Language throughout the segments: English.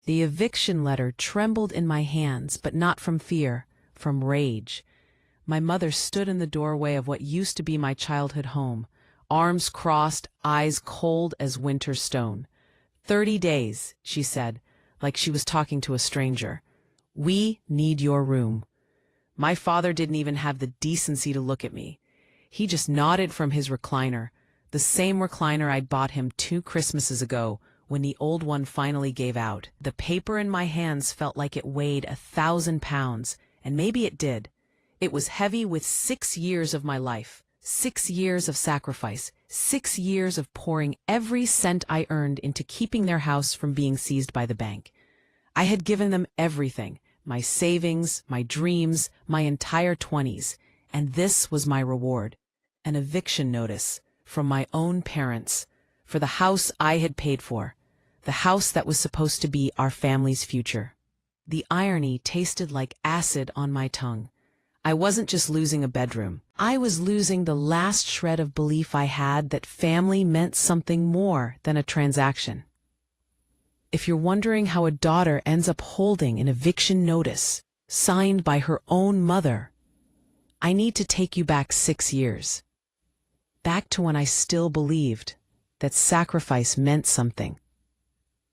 The eviction letter trembled in my hands, but not from fear, from rage. My mother stood in the doorway of what used to be my childhood home, arms crossed, eyes cold as winter stone. 30 days, she said, like she was talking to a stranger. We need your room. My father didn't even have the decency to look at me. He just nodded from his recliner, the same recliner I'd bought him 2 Christmases ago, when the old one finally gave out. The paper in my hands felt like it weighed 1,000 pounds, and maybe it did. It was heavy with 6 years of my life, 6 years of sacrifice, 6 years of pouring every cent I earned into keeping their house from being seized by the bank. I had given them everything, my savings, my dreams, my entire 20s, and this was my reward. An eviction notice from my own parents for the house I had paid for, the house that was supposed to be our family's future. The irony tasted like acid on my tongue. I wasn't just losing a bedroom. I was losing the last shred of belief I had that family meant something more than a transaction. If you're wondering how a daughter ends up holding an eviction notice signed by her own mother, I need to take you back 6 years. Back to when I still believed that sacrifice meant something.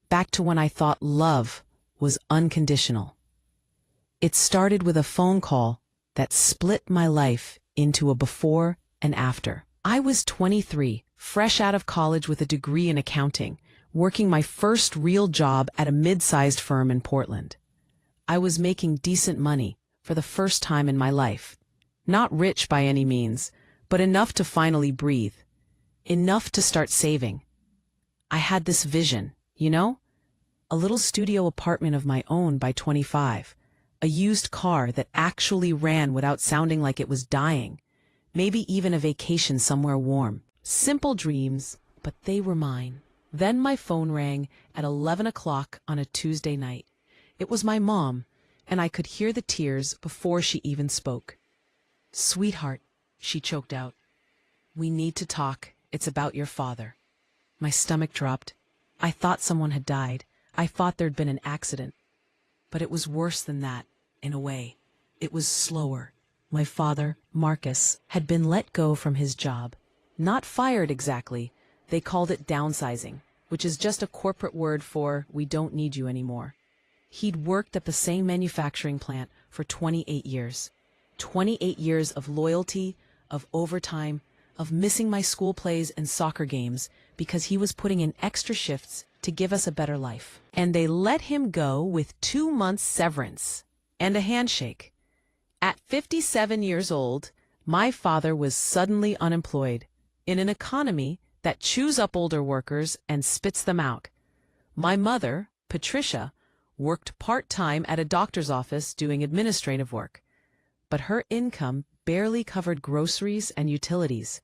Back to when I thought love was unconditional. It started with a phone call that split my life into a before and after. I was 23, fresh out of college with a degree in accounting, working my first real job at a mid-sized firm in Portland. I was making decent money for the first time in my life. Not rich by any means, but enough to finally breathe. Enough to start saving. I had this vision, a little studio apartment of my own by 25, a used car that actually ran without sounding like it was dying, maybe even a vacation somewhere warm. Simple dreams, but they were mine. Then my phone rang at 11 o'clock on a Tuesday night. It was my mom, and I could hear the tears before she even spoke. "Sweetheart," she choked out. "We need to talk. It's about your father." My stomach dropped. I thought someone had died. I thought there'd been an accident. But it was worse than that, in a way. It was slower. My father, Marcus, had been let go from his job. Not fired exactly. They called it downsizing, which is just a corporate word for "we don't need you anymore." He'd worked at the same manufacturing plant for 28 years. 28 years of loyalty, of overtime, of missing my school plays and soccer games because he was putting in extra shifts to give us a better life. And they let him go with 2 months severance and a handshake. At 57 years old, my father was suddenly unemployed in an economy that chews up older workers and spits them out. My mother, Patricia, worked part-time at a doctor's office doing administrative work, but her income barely covered groceries and utilities.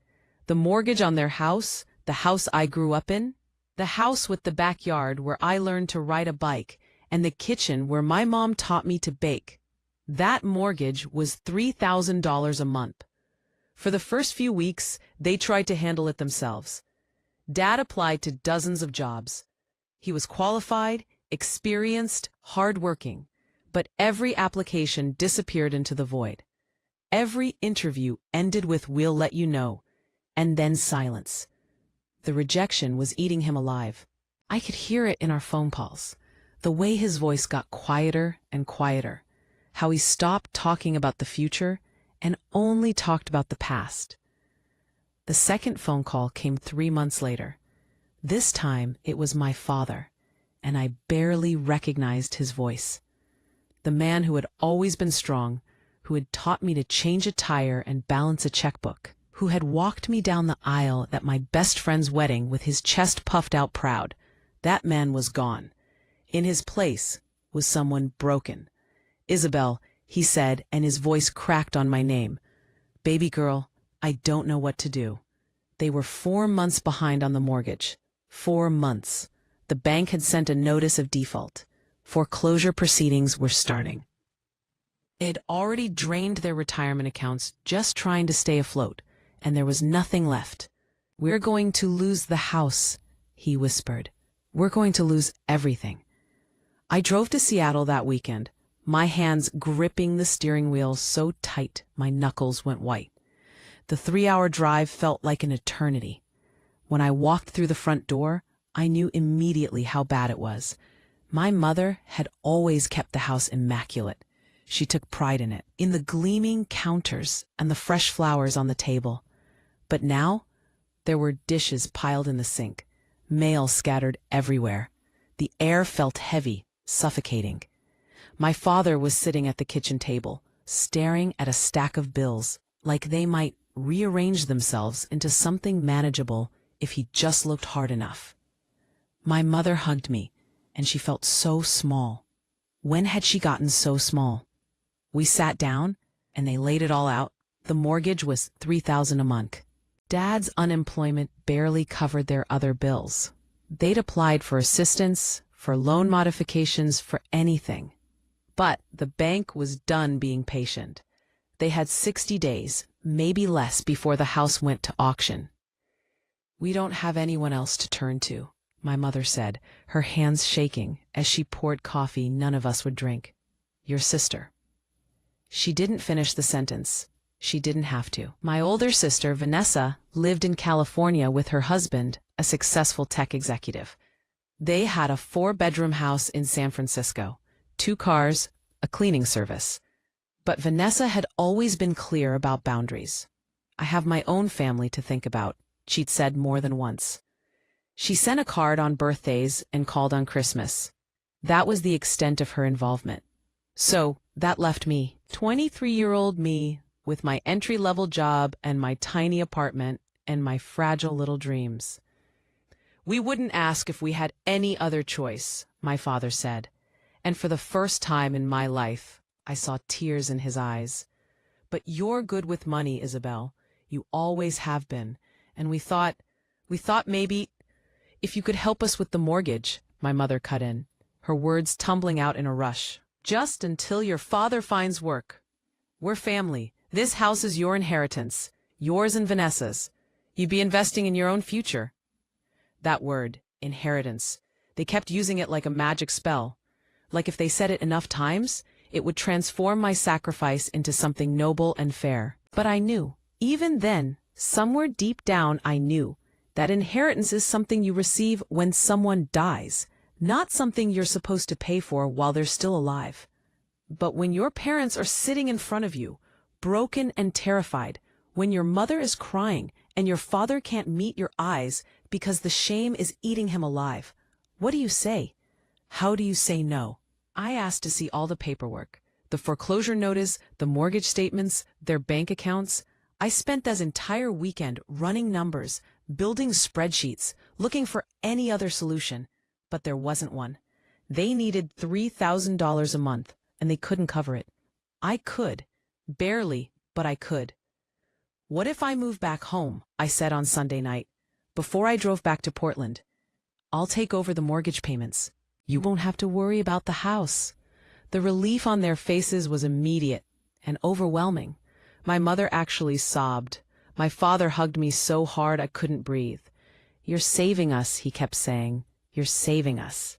The mortgage on their house, the house I grew up in, the house with the backyard where I learned to ride a bike, and the kitchen where my mom taught me to bake. That mortgage was $3,000 a month. For the first few weeks, they tried to handle it themselves. Dad applied to dozens of jobs. He was qualified, experienced, hardworking, but every application disappeared into the void. Every interview ended with "we'll let you know," and then silence. The rejection was eating him alive. I could hear it in our phone calls, the way his voice got quieter and quieter, how he stopped talking about the future and only talked about the past. The second phone call came 3 months later. This time it was my father, and I barely recognized his voice. The man who had always been strong, who had taught me to change a tire and balance a checkbook, who had walked me down the aisle at my best friend's wedding with his chest puffed out proud. That man was gone. In his place was someone broken. "Isabel," he said, and his voice cracked on my name. "Baby girl, I don't know what to do." They were 4 months behind on the mortgage. 4 months. The bank had sent a notice of default. Foreclosure proceedings were starting. They had already drained their retirement accounts just trying to stay afloat, and there was nothing left. "We're going to lose the house," he whispered. "We're going to lose everything." I drove to Seattle that weekend, my hands gripping the steering wheel so tight my knuckles went white. The 3-hour drive felt like an eternity. When I walked through the front door, I knew immediately how bad it was. My mother had always kept the house immaculate. She took pride in it, in the gleaming counters and the fresh flowers on the table. But now, there were dishes piled in the sink, mail scattered everywhere. The air felt heavy, suffocating. My father was sitting at the kitchen table, staring at a stack of bills, like they might rearrange themselves into something manageable if he just looked hard enough. My mother hugged me, and she felt so small. When had she gotten so small? We sat down, and they laid it all out. The mortgage was $3,000 a month. Dad's unemployment barely covered their other bills. They'd applied for assistance, for loan modifications, for anything. But the bank was done being patient. They had 60 days, maybe less, before the house went to auction. "We don't have anyone else to turn to," my mother said, her hands shaking as she poured coffee none of us would drink. "Your sister." She didn't finish the sentence. She didn't have to. My older sister, Vanessa, lived in California with her husband, a successful tech executive. They had a 4-bedroom house in San Francisco, 2 cars, a cleaning service. But Vanessa had always been clear about boundaries. "I have my own family to think about," she'd said more than once. She sent a card on birthdays and called on Christmas. That was the extent of her involvement. So that left me, 23-year-old me, with my entry-level job and my tiny apartment and my fragile little dreams. "We wouldn't ask if we had any other choice," my father said. And for the first time in my life, I saw tears in his eyes. "But you're good with money, Isabel. You always have been. And we thought maybe if you could help us with the mortgage," my mother cut in, her words tumbling out in a rush. "Just until your father finds work. We're family. This house is your inheritance, yours and Vanessa's. You'd be investing in your own future." That word, inheritance, they kept using it like a magic spell. Like if they said it enough times, it would transform my sacrifice into something noble and fair. But I knew, even then, somewhere deep down I knew, that inheritance is something you receive when someone dies, not something you're supposed to pay for while they're still alive. But when your parents are sitting in front of you, broken and terrified, when your mother is crying and your father can't meet your eyes because the shame is eating him alive, what do you say? How do you say no? I asked to see all the paperwork, the foreclosure notice, the mortgage statements, their bank accounts. I spent that entire weekend running numbers, building spreadsheets, looking for any other solution, but there wasn't one. They needed $3,000 a month, and they couldn't cover it. I could. Barely, but I could. "What if I move back home?" I said on Sunday night, before I drove back to Portland. "I'll take over the mortgage payments. You won't have to worry about the house." The relief on their faces was immediate and overwhelming. My mother actually sobbed. My father hugged me so hard I couldn't breathe. "You're saving us," he kept saying. "You're saving us."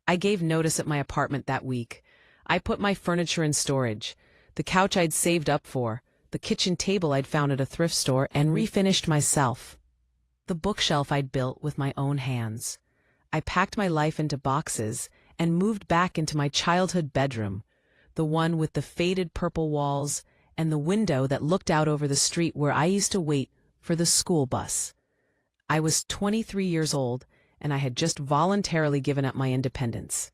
I gave notice at my apartment that week. I put my furniture in storage, the couch I'd saved up for, the kitchen table I'd found at a thrift store, and refinished myself. The bookshelf I'd built with my own hands. I packed my life into boxes and moved back into my childhood bedroom, the one with the faded purple walls and the window that looked out over the street where I used to wait for the school bus. I was 23 years old, and I had just voluntarily given up my independence.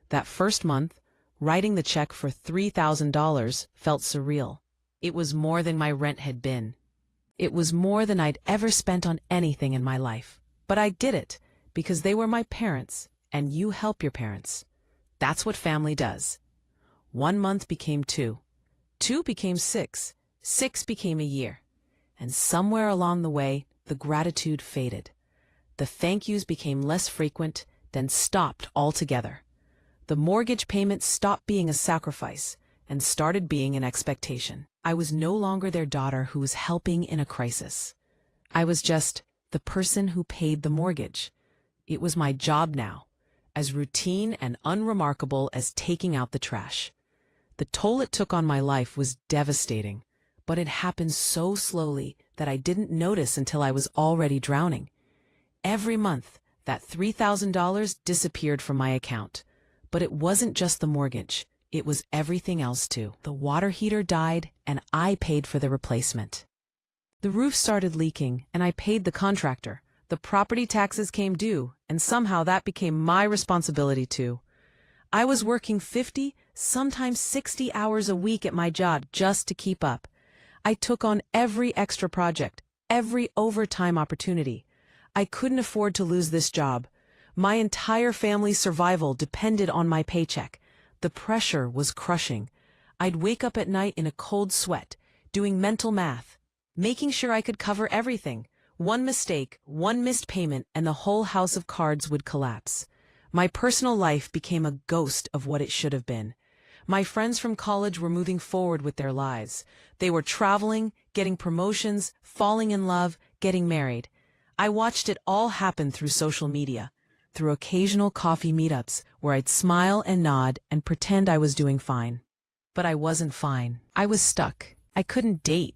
That first month, writing the check for $3,000 felt surreal. It was more than my rent had been. It was more than I'd ever spent on anything in my life. But I did it because they were my parents, and you help your parents. That's what family does. 1 month became 2. 2 became 6. 6 became a year. And somewhere along the way, the gratitude faded. The thank yous became less frequent, then stopped altogether. The mortgage payment stopped being a sacrifice and started being an expectation. I was no longer their daughter who was helping in a crisis. I was just the person who paid the mortgage. It was my job now, as routine and unremarkable as taking out the trash. The toll it took on my life was devastating, but it happened so slowly that I didn't notice until I was already drowning. Every month, that $3,000 disappeared from my account. But it wasn't just the mortgage, it was everything else too. The water heater died, and I paid for the replacement. The roof started leaking, and I paid the contractor. The property taxes came due, and somehow that became my responsibility too. I was working 50, sometimes 60 hours a week at my job just to keep up. I took on every extra project, every overtime opportunity. I couldn't afford to lose this job. My entire family's survival depended on my paycheck. The pressure was crushing. I'd wake up at night in a cold sweat, doing mental math, making sure I could cover everything. One mistake, one missed payment, and the whole house of cards would collapse. My personal life became a ghost of what it should have been. My friends from college were moving forward with their lives. They were traveling, getting promotions, falling in love, getting married. I watched it all happen through social media, through occasional coffee meetups where I'd smile and nod and pretend I was doing fine. But I wasn't fine. I was stuck. I couldn't date.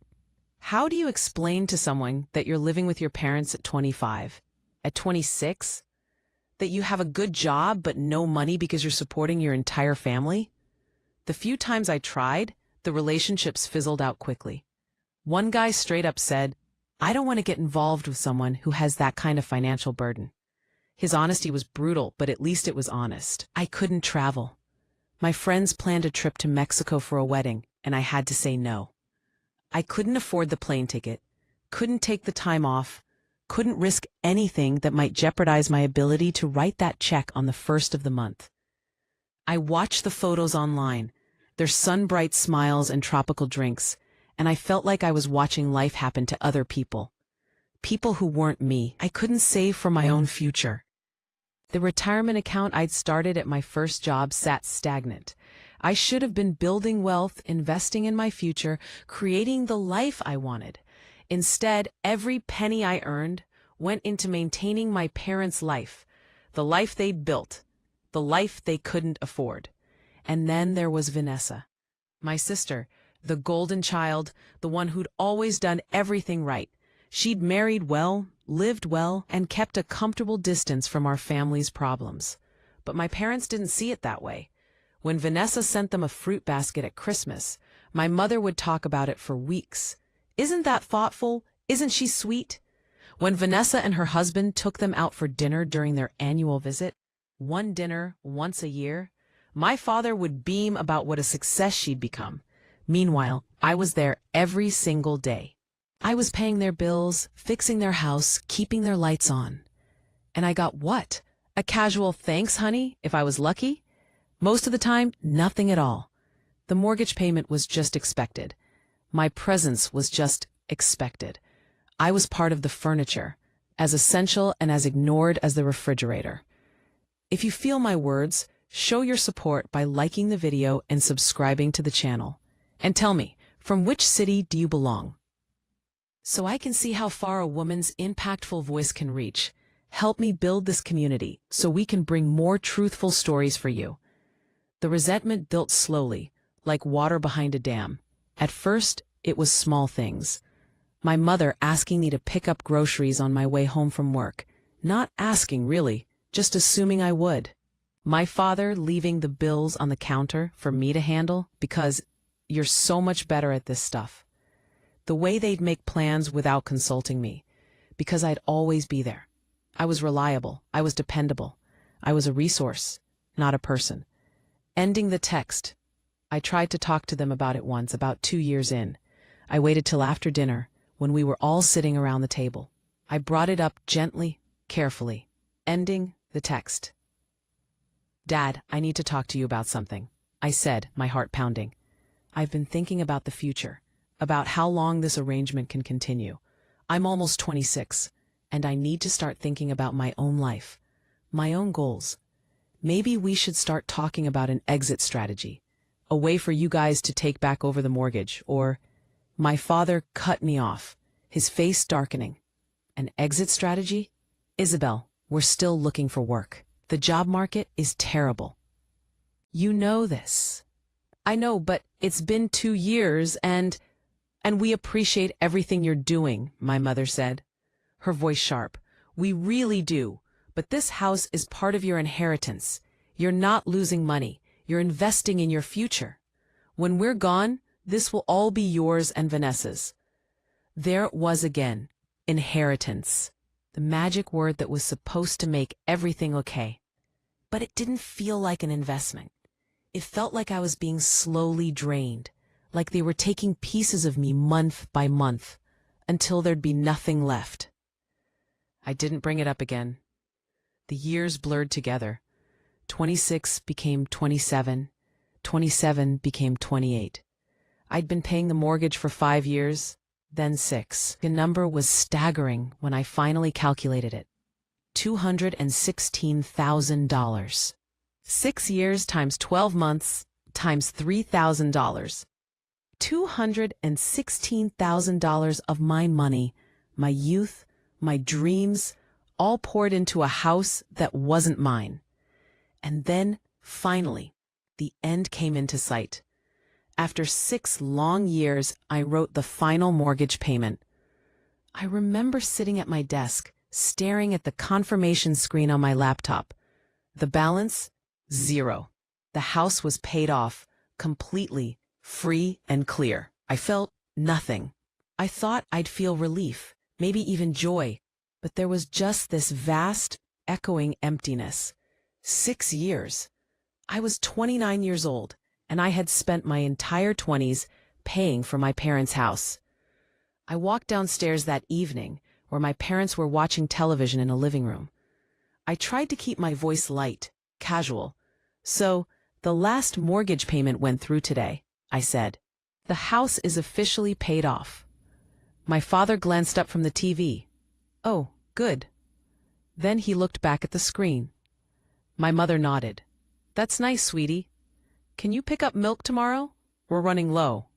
How do you explain to someone that you're living with your parents at 25, at 26, that you have a good job but no money because you're supporting your entire family? The few times I tried, the relationships fizzled out quickly. One guy straight up said, "I don't want to get involved with someone who has that kind of financial burden." His honesty was brutal, but at least it was honest. I couldn't travel. My friends planned a trip to Mexico for a wedding, and I had to say no. I couldn't afford the plane ticket, couldn't take the time off, couldn't risk anything that might jeopardize my ability to write that check on the first of the month. I watched the photos online, their sun-bright smiles and tropical drinks, and I felt like I was watching life happen to other people. People who weren't me. I couldn't save for my own future. The retirement account I'd started at my first job sat stagnant. I should have been building wealth, investing in my future, creating the life I wanted. Instead, every penny I earned went into maintaining my parents' life, the life they'd built, the life they couldn't afford. And then there was Vanessa, my sister, the golden child, the one who'd always done everything right. She'd married well, lived well, and kept a comfortable distance from our family's problems. But my parents didn't see it that way. When Vanessa sent them a fruit basket at Christmas, my mother would talk about it for weeks. "Isn't that thoughtful? Isn't she sweet?" When Vanessa and her husband took them out for dinner during their annual visit, one dinner once a year, my father would beam about what a success she'd become. Meanwhile, I was there every single day. I was paying their bills, fixing their house, keeping their lights on. And I got what? A casual "thanks, honey," if I was lucky? Most of the time, nothing at all. The mortgage payment was just expected. My presence was just expected. I was part of the furniture, as essential and as ignored as the refrigerator. If you feel my words, show your support by liking the video and subscribing to the channel. And tell me, from which city do you belong? So I can see how far a woman's impactful voice can reach. Help me build this community so we can bring more truthful stories for you. The resentment built slowly, like water behind a dam. At first, it was small things. My mother asking me to pick up groceries on my way home from work. Not asking, really, just assuming I would. My father leaving the bills on the counter for me to handle because you're so much better at this stuff. The way they'd make plans without consulting me, because I'd always be there. I was reliable. I was dependable. I was a resource, not a person. Ending the text. I tried to talk to them about it once, about 2 years in. I waited till after dinner, when we were all sitting around the table. I brought it up gently, carefully. Ending the text. "Dad, I need to talk to you about something," I said, my heart pounding. "I've been thinking about the future, about how long this arrangement can continue. I'm almost 26, and I need to start thinking about my own life, my own goals. Maybe we should start talking about an exit strategy, a way for you guys to take back over the mortgage, or..." My father cut me off, his face darkening. "An exit strategy? Isabel, we're still looking for work." The job market is terrible. You know this. I know, but it's been 2 years and we appreciate everything you're doing, my mother said, her voice sharp. We really do, but this house is part of your inheritance. You're not losing money. You're investing in your future. When we're gone, this will all be yours and Vanessa's. There it was again, inheritance. The magic word that was supposed to make everything okay. But it didn't feel like an investment. It felt like I was being slowly drained, like they were taking pieces of me month by month, until there'd be nothing left. I didn't bring it up again. The years blurred together. 26 became 27, 27 became 28. I'd been paying the mortgage for 5 years, then 6. The number was staggering when I finally calculated it. $216,000. 6 years times 12 months times $3,000. $216,000 of my money, my youth, my dreams, all poured into a house that wasn't mine. And then, finally, the end came into sight. After 6 long years, I wrote the final mortgage payment. I remember sitting at my desk, staring at the confirmation screen on my laptop. The balance? 0. The house was paid off, completely, free and clear. I felt nothing. I thought I'd feel relief, maybe even joy, but there was just this vast, echoing emptiness. 6 years. I was 29 years old, and I had spent my entire 20s paying for my parents' house. I walked downstairs that evening, where my parents were watching television in a living room. I tried to keep my voice light, casual. So, the last mortgage payment went through today, I said. The house is officially paid off. My father glanced up from the TV. Oh, good. Then he looked back at the screen. My mother nodded. That's nice, sweetie. Can you pick up milk tomorrow? We're running low.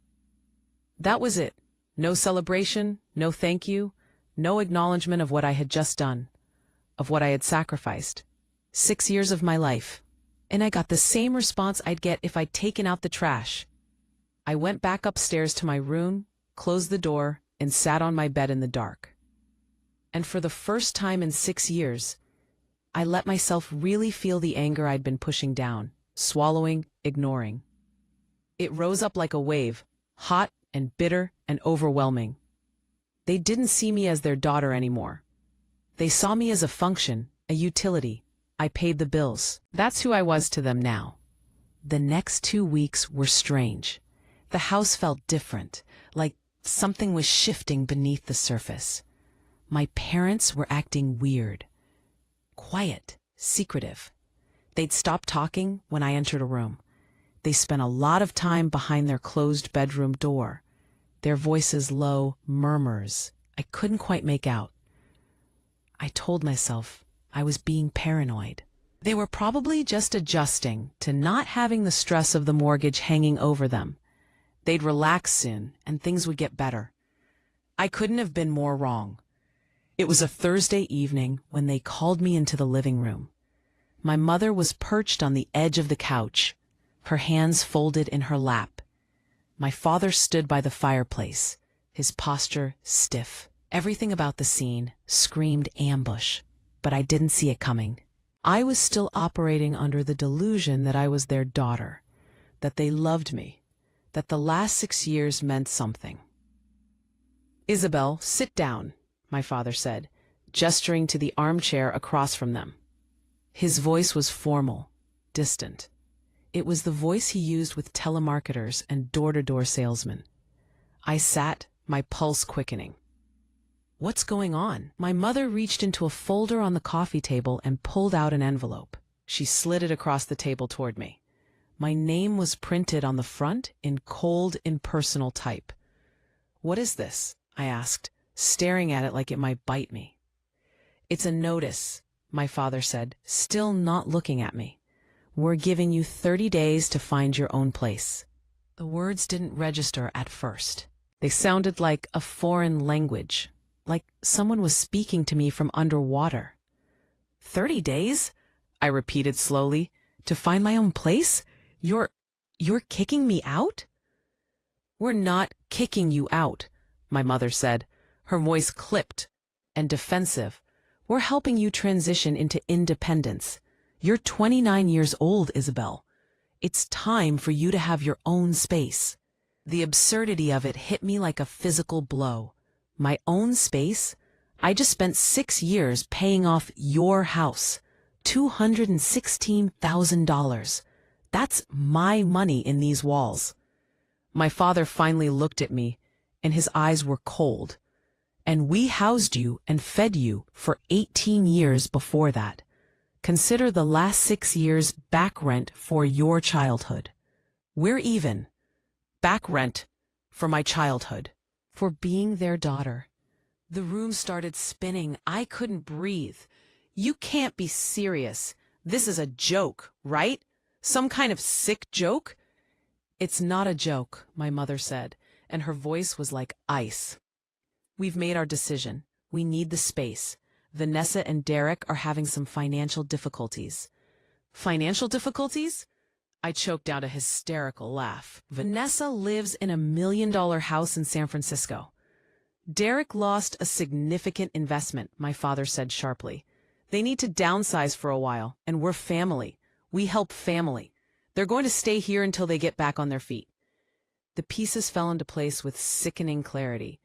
That was it. No celebration, no thank you, no acknowledgement of what I had just done, of what I had sacrificed. 6 years of my life. And I got the same response I'd get if I'd taken out the trash. I went back upstairs to my room, closed the door, and sat on my bed in the dark. And for the first time in 6 years, I let myself really feel the anger I'd been pushing down, swallowing, ignoring. It rose up like a wave, hot and bitter and overwhelming. They didn't see me as their daughter anymore. They saw me as a function, a utility. I paid the bills. That's who I was to them now. The next 2 weeks were strange. The house felt different, like something was shifting beneath the surface. My parents were acting weird. Quiet, secretive. They'd stop talking when I entered a room. They spent a lot of time behind their closed bedroom door. Their voices low, murmurs I couldn't quite make out. I told myself I was being paranoid. They were probably just adjusting to not having the stress of the mortgage hanging over them. They'd relax soon, and things would get better. I couldn't have been more wrong. It was a Thursday evening when they called me into the living room. My mother was perched on the edge of the couch, her hands folded in her lap. My father stood by the fireplace, his posture stiff. Everything about the scene screamed ambush, but I didn't see it coming. I was still operating under the delusion that I was their daughter, that they loved me, that the last 6 years meant something. "Isabel, sit down," my father said, gesturing to the armchair across from them. His voice was formal, distant. It was the voice he used with telemarketers and door-to-door salesmen. I sat, my pulse quickening. What's going on? My mother reached into a folder on the coffee table and pulled out an envelope. She slid it across the table toward me. My name was printed on the front in cold, impersonal type. "What is this?" I asked, staring at it like it might bite me. "It's a notice," my father said, still not looking at me. "We're giving you 30 days to find your own place." The words didn't register at first. They sounded like a foreign language, like someone was speaking to me from underwater. 30 days? I repeated slowly. To find my own place? You're kicking me out? We're not kicking you out, my mother said, her voice clipped and defensive. We're helping you transition into independence. You're 29 years old, Isabel. It's time for you to have your own space. The absurdity of it hit me like a physical blow. My own space? I just spent 6 years paying off your house. $216,000. That's my money in these walls. My father finally looked at me, and his eyes were cold. And we housed you and fed you for 18 years before that. Consider the last 6 years back rent for your childhood. We're even. Back rent for my childhood. For being their daughter. The room started spinning. I couldn't breathe. You can't be serious. This is a joke, right? Some kind of sick joke? It's not a joke, my mother said, and her voice was like ice. We've made our decision. We need the space. Vanessa and Derek are having some financial difficulties. Financial difficulties? I choked out a hysterical laugh. Vanessa lives in $1 million house in San Francisco. Derek lost a significant investment, my father said sharply. They need to downsize for a while, and we're family. We help family. They're going to stay here until they get back on their feet. The pieces fell into place with sickening clarity.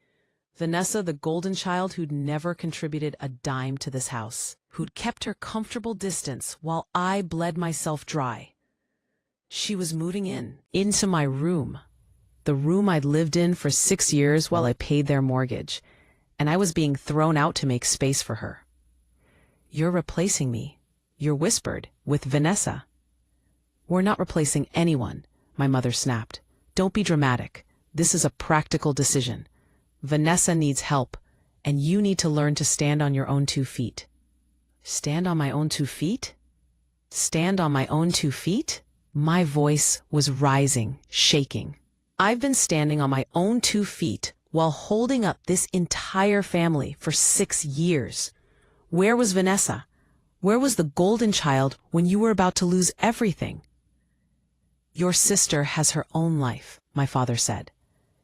Vanessa, the golden child who'd never contributed a dime to this house, who'd kept her comfortable distance while I bled myself dry. She was moving into my room, the room I'd lived in for 6 years while I paid their mortgage, and I was being thrown out to make space for her. You're replacing me, you whispered, with Vanessa. We're not replacing anyone, my mother snapped. Don't be dramatic. This is a practical decision. Vanessa needs help, and you need to learn to stand on your own 2 feet. Stand on my own 2 feet? Stand on my own 2 feet? My voice was rising, shaking. I've been standing on my own 2 feet while holding up this entire family for 6 years. Where was Vanessa? Where was the golden child when you were about to lose everything? Your sister has her own life, my father said.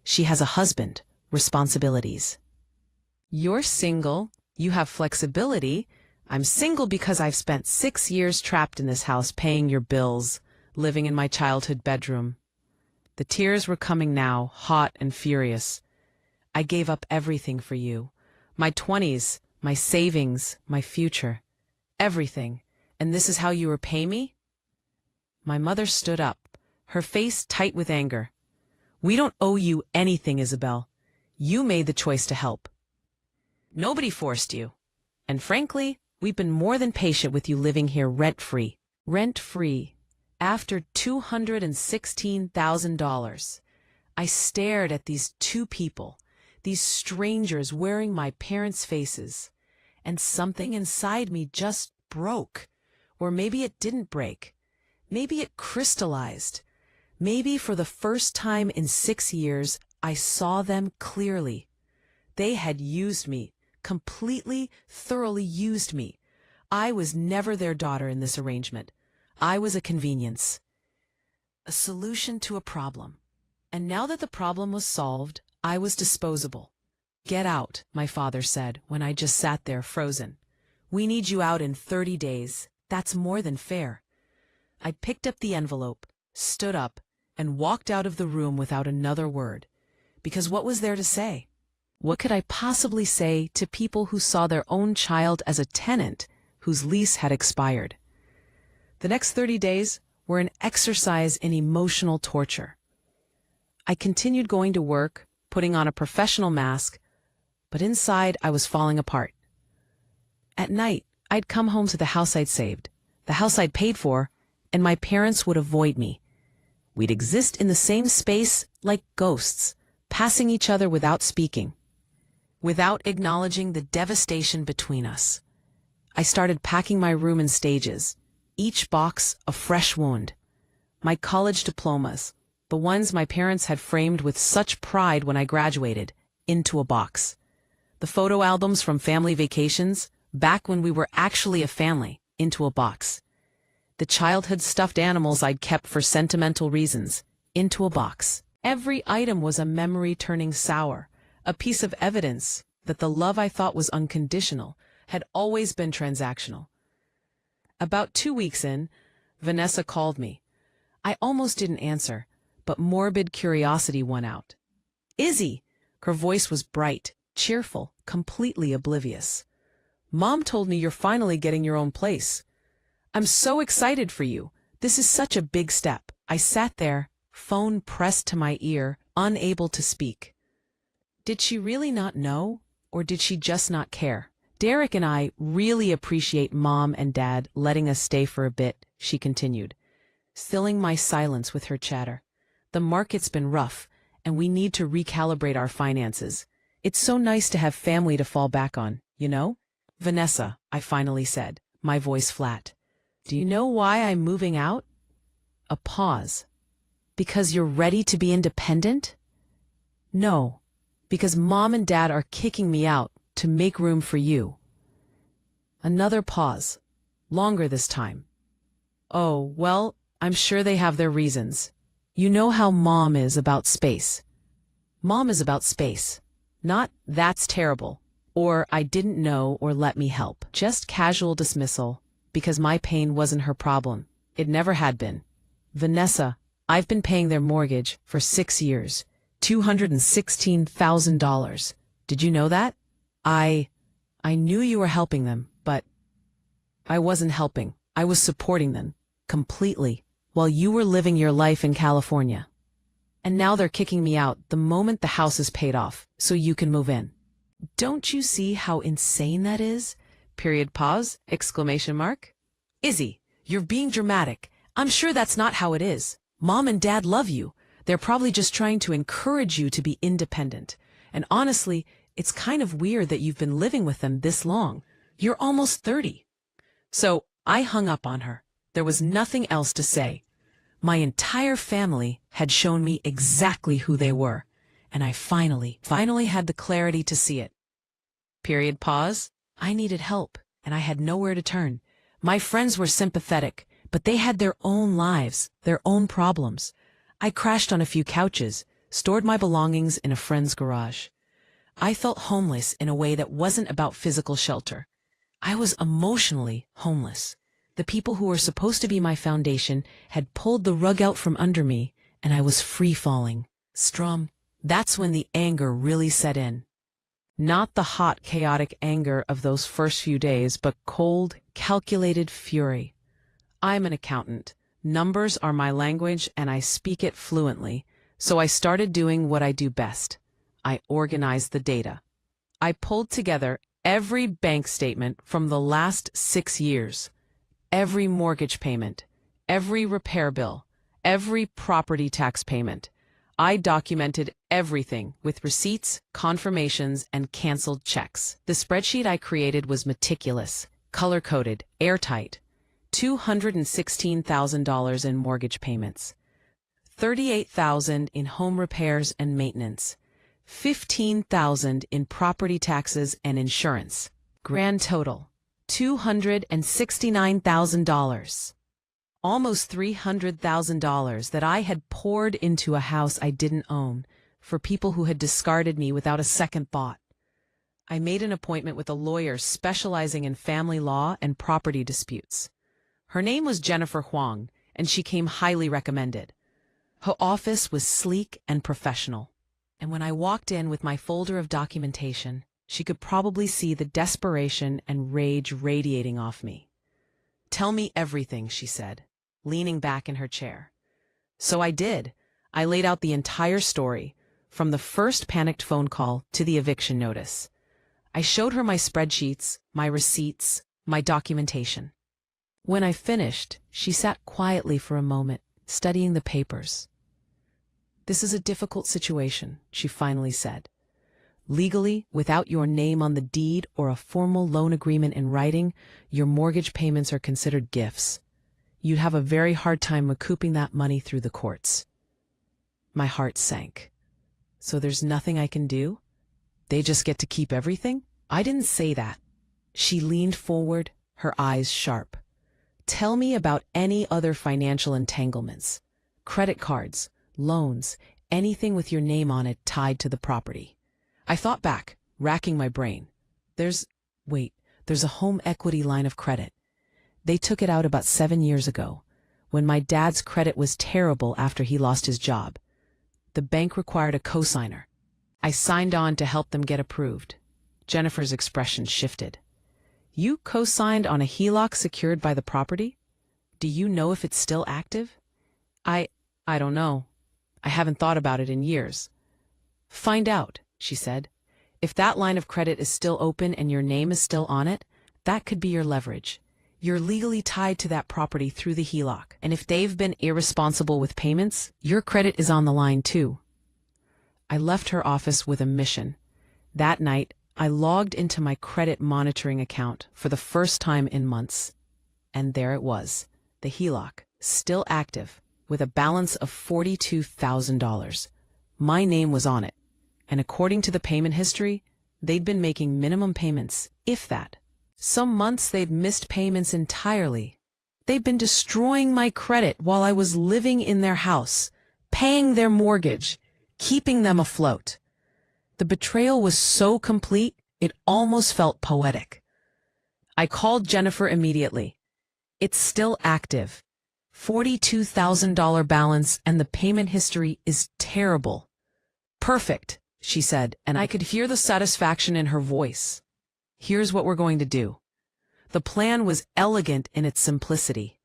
She has a husband, responsibilities. You're single, you have flexibility. I'm single because I've spent 6 years trapped in this house paying your bills, living in my childhood bedroom. The tears were coming now, hot and furious. I gave up everything for you. My 20s, my savings, my future. Everything. And this is how you repay me? My mother stood up, her face tight with anger. We don't owe you anything, Isabel. You made the choice to help. Nobody forced you. And frankly, we've been more than patient with you living here rent-free. Rent-free. After $216,000. I stared at these 2 people, these strangers wearing my parents' faces, and something inside me just broke. Or maybe it didn't break. Maybe it crystallized. Maybe for the first time in 6 years, I saw them clearly. They had used me, completely, thoroughly used me. I was never their daughter in this arrangement. I was a convenience, a solution to a problem. And now that the problem was solved, I was disposable. Get out, my father said when I just sat there frozen. We need you out in 30 days. That's more than fair. I picked up the envelope, stood up, and walked out of the room without another word. Because what was there to say? What could I possibly say to people who saw their own child as a tenant whose lease had expired? The next 30 days were an exercise in emotional torture. I continued going to work, putting on a professional mask, but inside I was falling apart. At night, I'd come home to the house I'd saved, the house I'd paid for, and my parents would avoid me. We'd exist in the same space like ghosts, passing each other without speaking, without acknowledging the devastation between us. I started packing my room in stages, each box a fresh wound. My college diplomas, the ones my parents had framed with such pride when I graduated, into a box. The photo albums from family vacations, back when we were actually a family, into a box. the childhood stuffed animals I'd kept for sentimental reasons, into a box. Every item was a memory turning sour, a piece of evidence that the love I thought was unconditional had always been transactional. About 2 weeks in, Vanessa called me. I almost didn't answer, but morbid curiosity won out. "Izzy!" Her voice was bright, cheerful, completely oblivious. "Mom told me you're finally getting your own place. I'm so excited for you. This is such a big step." I sat there, phone pressed to my ear, unable to speak. Did she really not know, or did she just not care? "Derek and I really appreciate Mom and Dad letting us stay for a bit," she continued, filling my silence with her chatter. "The market's been rough, and we need to recalibrate our finances. It's so nice to have family to fall back on, you know?" "Vanessa," I finally said, my voice flat, "do you know why I'm moving out?" A pause. "Because you're ready to be independent?" "No, because Mom and Dad are kicking me out to make room for you." Another pause, longer this time. "Oh, well, I'm sure they have their reasons. You know how Mom is about space." Mom is about space. Not, "That's terrible," or "I didn't know," or "let me help." Just casual dismissal, because my pain wasn't her problem. It never had been. "Vanessa, I've been paying their mortgage for 6 years. $216,000. Did you know that? I knew you were helping them, but I wasn't helping. I was supporting them, completely, while you were living your life in California. And now they're kicking me out the moment the house is paid off, so you can move in. Don't you see how insane that is? Period, pause, exclamation mark. Izzy, you're being dramatic. I'm sure that's not how it is. Mom and Dad love you. They're probably just trying to encourage you to be independent. And honestly, it's kind of weird that you've been living with them this long. You're almost 30. So I hung up on her. There was nothing else to say. My entire family had shown me exactly who they were, and I finally had the clarity to see it. Period, pause. I needed help, and I had nowhere to turn. My friends were sympathetic, but they had their own lives, their own problems. I crashed on a few couches, stored my belongings in a friend's garage. I felt homeless in a way that wasn't about physical shelter. I was emotionally homeless. The people who were supposed to be my foundation had pulled the rug out from under me, and I was free-falling. Strum. That's when the anger really set in. Not the hot, chaotic anger of those first few days, but cold, calculated fury. I'm an accountant. Numbers are my language, and I speak it fluently, so I started doing what I do best. I organized the data. I pulled together every bank statement from the last 6 years. Every mortgage payment, every repair bill, every property tax payment. I documented everything with receipts, confirmations, and canceled checks. The spreadsheet I created was meticulous, color-coded, airtight. $216,000 in mortgage payments, $38,000 in home repairs and maintenance, $15,000 in property taxes and insurance. Grand total, $269,000. Almost $300,000 that I had poured into a house I didn't own for people who had discarded me without a second thought. I made an appointment with a lawyer specializing in family law and property disputes. Her name was Jennifer Huang, and she came highly recommended. Her office was sleek and professional, and when I walked in with my folder of documentation, she could probably see the desperation and rage radiating off me. "Tell me everything," she said, leaning back in her chair. So I did. I laid out the entire story, from the first panicked phone call to the eviction notice. I showed her my spreadsheets, my receipts, my documentation. When I finished, she sat quietly for a moment, studying the papers. "This is a difficult situation," she finally said. "Legally, without your name on the deed or a formal loan agreement in writing, your mortgage payments are considered gifts. You'd have a very hard time recouping that money through the courts." My heart sank. "So there's nothing I can do? They just get to keep everything?" I didn't say that. She leaned forward, her eyes sharp. Tell me about any other financial entanglements. Credit cards, loans, anything with your name on it tied to the property. I thought back, racking my brain. There's a home equity line of credit. They took it out about 7 years ago, when my dad's credit was terrible after he lost his job. The bank required a cosigner. I signed on to help them get approved. Jennifer's expression shifted. You co-signed on a HELOC secured by the property? Do you know if it's still active? I don't know. I haven't thought about it in years. Find out, she said. If that line of credit is still open and your name is still on it, that could be your leverage. You're legally tied to that property through the HELOC, and if they've been irresponsible with payments, your credit is on the line too. I left her office with a mission. That night, I logged into my credit monitoring account for the first time in months. And there it was, the HELOC, still active, with a balance of $42,000. My name was on it, and according to the payment history, they'd been making minimum payments, if that. Some months they'd missed payments entirely. They'd been destroying my credit while I was living in their house, paying their mortgage, keeping them afloat. The betrayal was so complete, it almost felt poetic. I called Jennifer immediately. It's still active. $42,000 balance, and the payment history is terrible. Perfect, she said, and I could hear the satisfaction in her voice. Here's what we're going to do. The plan was elegant in its simplicity.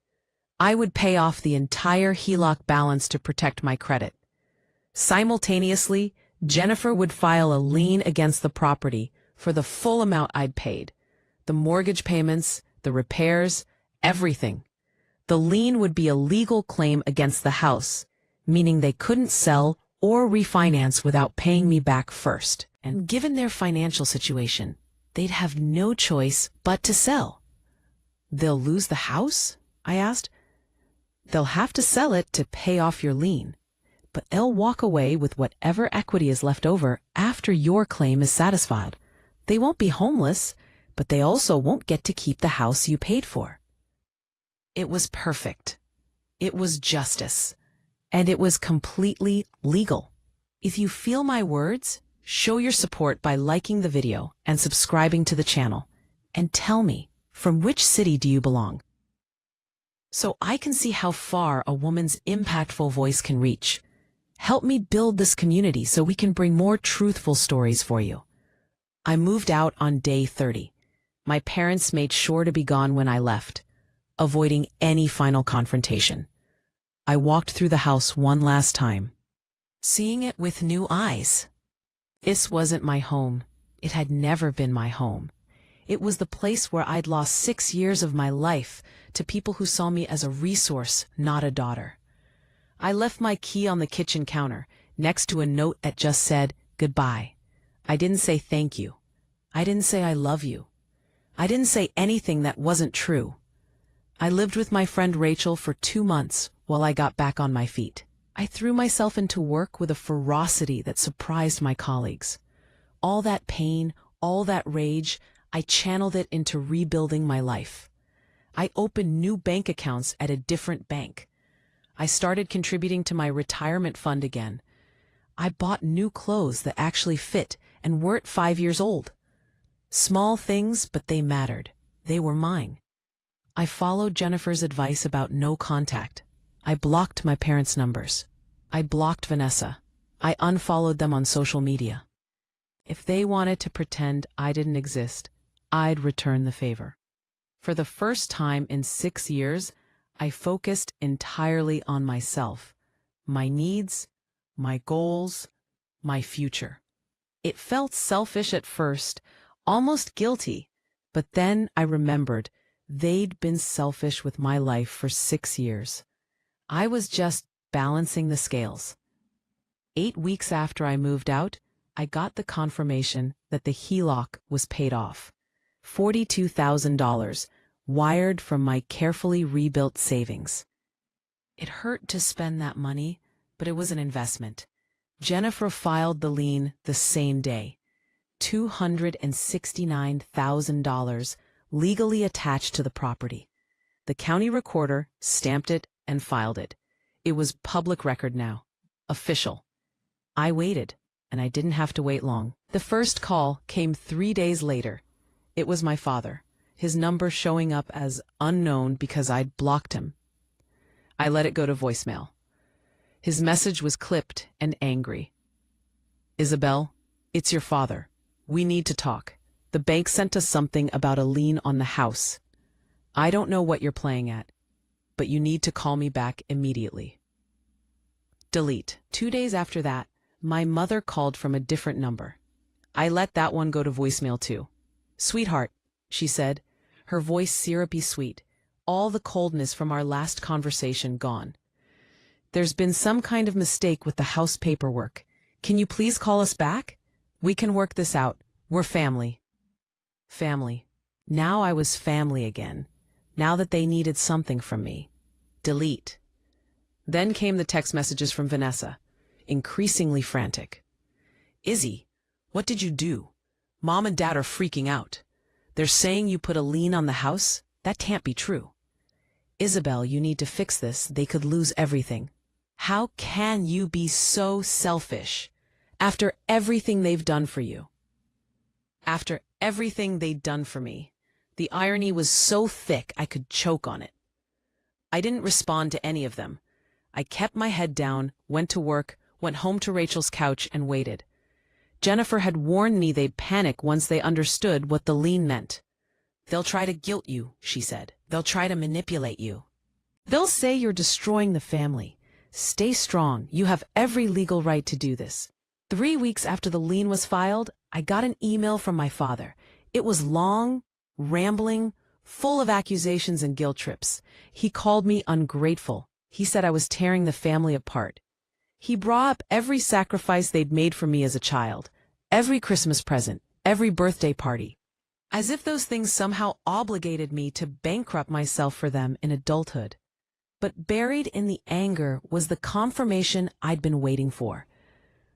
I would pay off the entire HELOC balance to protect my credit. Simultaneously, Jennifer would file a lien against the property for the full amount I'd paid. The mortgage payments, the repairs, everything. The lien would be a legal claim against the house, meaning they couldn't sell or refinance without paying me back first. And given their financial situation, they'd have no choice but to sell. They'll lose the house? I asked. They'll have to sell it to pay off your lien, but they'll walk away with whatever equity is left over after your claim is satisfied. They won't be homeless, but they also won't get to keep the house you paid for. It was perfect. It was justice. And it was completely legal. If you feel my words, show your support by liking the video and subscribing to the channel. And tell me, from which city do you belong? So I can see how far a woman's impactful voice can reach. Help me build this community so we can bring more truthful stories for you. I moved out on day 30. My parents made sure to be gone when I left, avoiding any final confrontation. I walked through the house one last time, seeing it with new eyes. This wasn't my home. It had never been my home. It was the place where I'd lost 6 years of my life to people who saw me as a resource, not a daughter. I left my key on the kitchen counter, next to a note that just said, "Goodbye." I didn't say thank you. I didn't say I love you. I didn't say anything that wasn't true. I lived with my friend Rachel for 2 months while I got back on my feet. I threw myself into work with a ferocity that surprised my colleagues. All that pain, all that rage, I channeled it into rebuilding my life. I opened new bank accounts at a different bank. I started contributing to my retirement fund again. I bought new clothes that actually fit and weren't 5 years old. Small things, but they mattered. They were mine. I followed Jennifer's advice about no contact. I blocked my parents' numbers. I blocked Vanessa. I unfollowed them on social media. If they wanted to pretend I didn't exist, I'd return the favor. For the first time in 6 years, I focused entirely on myself, my needs, my goals, my future. It felt selfish at first, almost guilty, but then I remembered they'd been selfish with my life for 6 years. I was just balancing the scales. 8 weeks after I moved out, I got the confirmation that the HELOC was paid off. $42,000, wired from my carefully rebuilt savings. It hurt to spend that money, but it was an investment. Jennifer filed the lien the same day. $269,000 legally attached to the property. The county recorder stamped it and filed it. It was public record now. Official. I waited, and I didn't have to wait long. The first call came 3 days later. It was my father, his number showing up as unknown because I'd blocked him. I let it go to voicemail. His message was clipped and angry. "Isabel, it's your father. We need to talk. The bank sent us something about a lien on the house. I don't know what you're playing at, but you need to call me back immediately." Delete. 2 days after that, my mother called from a different number. I let that one go to voicemail too. "Sweetheart," she said, her voice syrupy sweet, all the coldness from our last conversation gone. "There's been some kind of mistake with the house paperwork. Can you please call us back? We can work this out. We're family." Family. Now I was family again, now that they needed something from me. Delete. Then came the text messages from Vanessa, increasingly frantic. "Izzy, what did you do? Mom and Dad are freaking out. They're saying you put a lien on the house? That can't be true. Isabel, you need to fix this. They could lose everything. How can you be so selfish after everything they've done for you?" After everything they'd done for me, the irony was so thick I could choke on it. I didn't respond to any of them. I kept my head down, went to work, went home to Rachel's couch, and waited. Jennifer had warned me they'd panic once they understood what the lien meant. "They'll try to guilt you," she said. "They'll try to manipulate you. They'll say you're destroying the family. Stay strong. You have every legal right to do this." 3 weeks after the lien was filed, I got an email from my father. It was long, rambling, full of accusations and guilt trips. He called me ungrateful. He said I was tearing the family apart. He brought up every sacrifice they'd made for me as a child, every Christmas present, every birthday party, as if those things somehow obligated me to bankrupt myself for them in adulthood. But buried in the anger was the confirmation I'd been waiting for.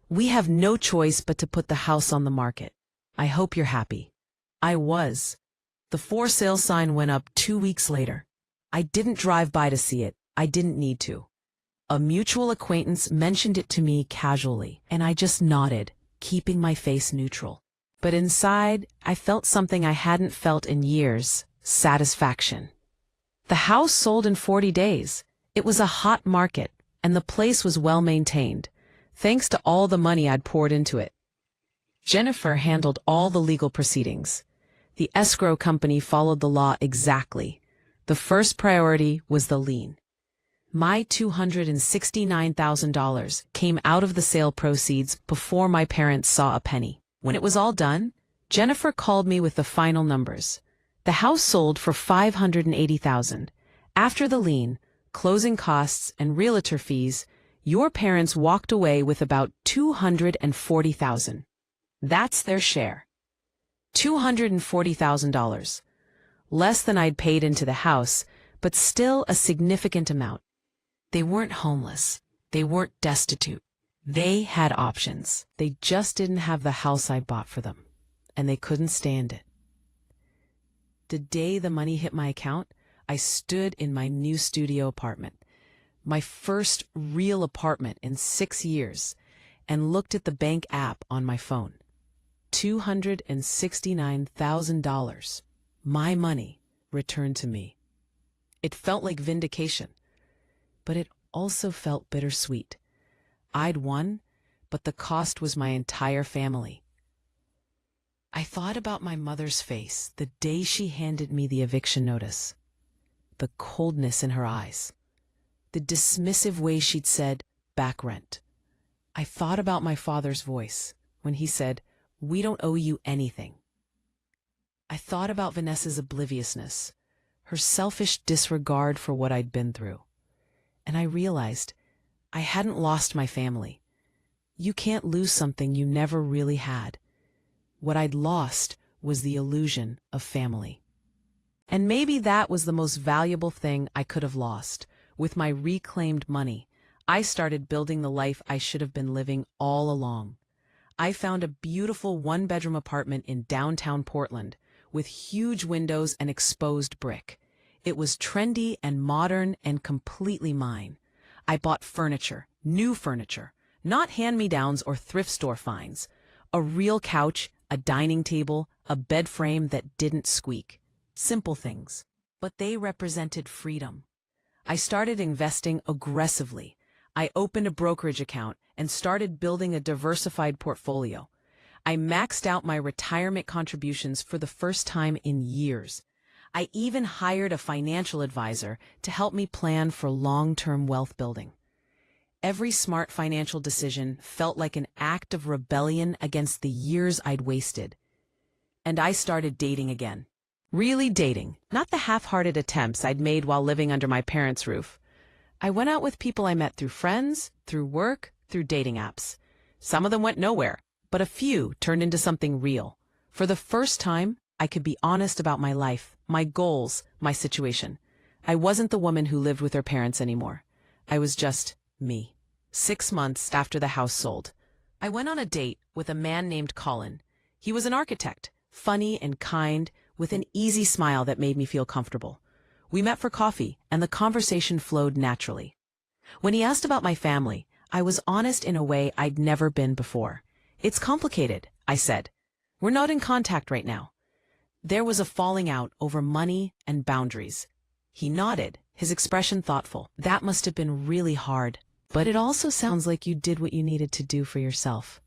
"We have no choice but to put the house on the market. I hope you're happy." I was. The for sale sign went up 2 weeks later. I didn't drive by to see it. I didn't need to. A mutual acquaintance mentioned it to me casually, and I just nodded, keeping my face neutral. But inside, I felt something I hadn't felt in years: satisfaction. The house sold in 40 days. It was a hot market, and the place was well maintained, thanks to all the money I'd poured into it. Jennifer handled all the legal proceedings. The escrow company followed the law exactly. The first priority was the lien. My $269,000 came out of the sale proceeds before my parents saw a penny. When it was all done, Jennifer called me with the final numbers. The house sold for $580,000. After the lien, closing costs, and realtor fees, your parents walked away with about $240,000. That's their share. $240,000. Less than I'd paid into the house, but still a significant amount. They weren't homeless. They weren't destitute. They had options. They just didn't have the house I bought for them, and they couldn't stand it. The day the money hit my account, I stood in my new studio apartment, my first real apartment in 6 years, and looked at the bank app on my phone. $269,000. My money returned to me. It felt like vindication, but it also felt bittersweet. I'd won, but the cost was my entire family. I thought about my mother's face the day she handed me the eviction notice. The coldness in her eyes. The dismissive way she'd said, "back rent." I thought about my father's voice when he said, "We don't owe you anything." I thought about Vanessa's obliviousness, her selfish disregard for what I'd been through. And I realized I hadn't lost my family. You can't lose something you never really had. What I'd lost was the illusion of family. And maybe that was the most valuable thing I could have lost. With my reclaimed money, I started building the life I should have been living all along. I found a beautiful one-bedroom apartment in downtown Portland with huge windows and exposed brick. It was trendy and modern and completely mine. I bought furniture, new furniture, not hand-me-downs or thrift store finds. A real couch, a dining table, a bed frame that didn't squeak. Simple things. But they represented freedom. I started investing aggressively. I opened a brokerage account and started building a diversified portfolio. I maxed out my retirement contributions for the first time in years. I even hired a financial advisor to help me plan for long-term wealth building. Every smart financial decision felt like an act of rebellion against the years I'd wasted. And I started dating again. Really dating, not the half-hearted attempts I'd made while living under my parents' roof. I went out with people I met through friends, through work, through dating apps. Some of them went nowhere, but a few turned into something real. For the first time, I could be honest about my life, my goals, my situation. I wasn't the woman who lived with her parents anymore. I was just me. 6 months after the house sold, I went on a date with a man named Colin. He was an architect, funny and kind, with an easy smile that made me feel comfortable. We met for coffee, and the conversation flowed naturally. When he asked about my family, I was honest in a way I'd never been before. "It's complicated," I said. "We're not in contact right now." There was a falling out over money and boundaries. He nodded, his expression thoughtful. "That must have been really hard, but it also sounds like you did what you needed to do for yourself."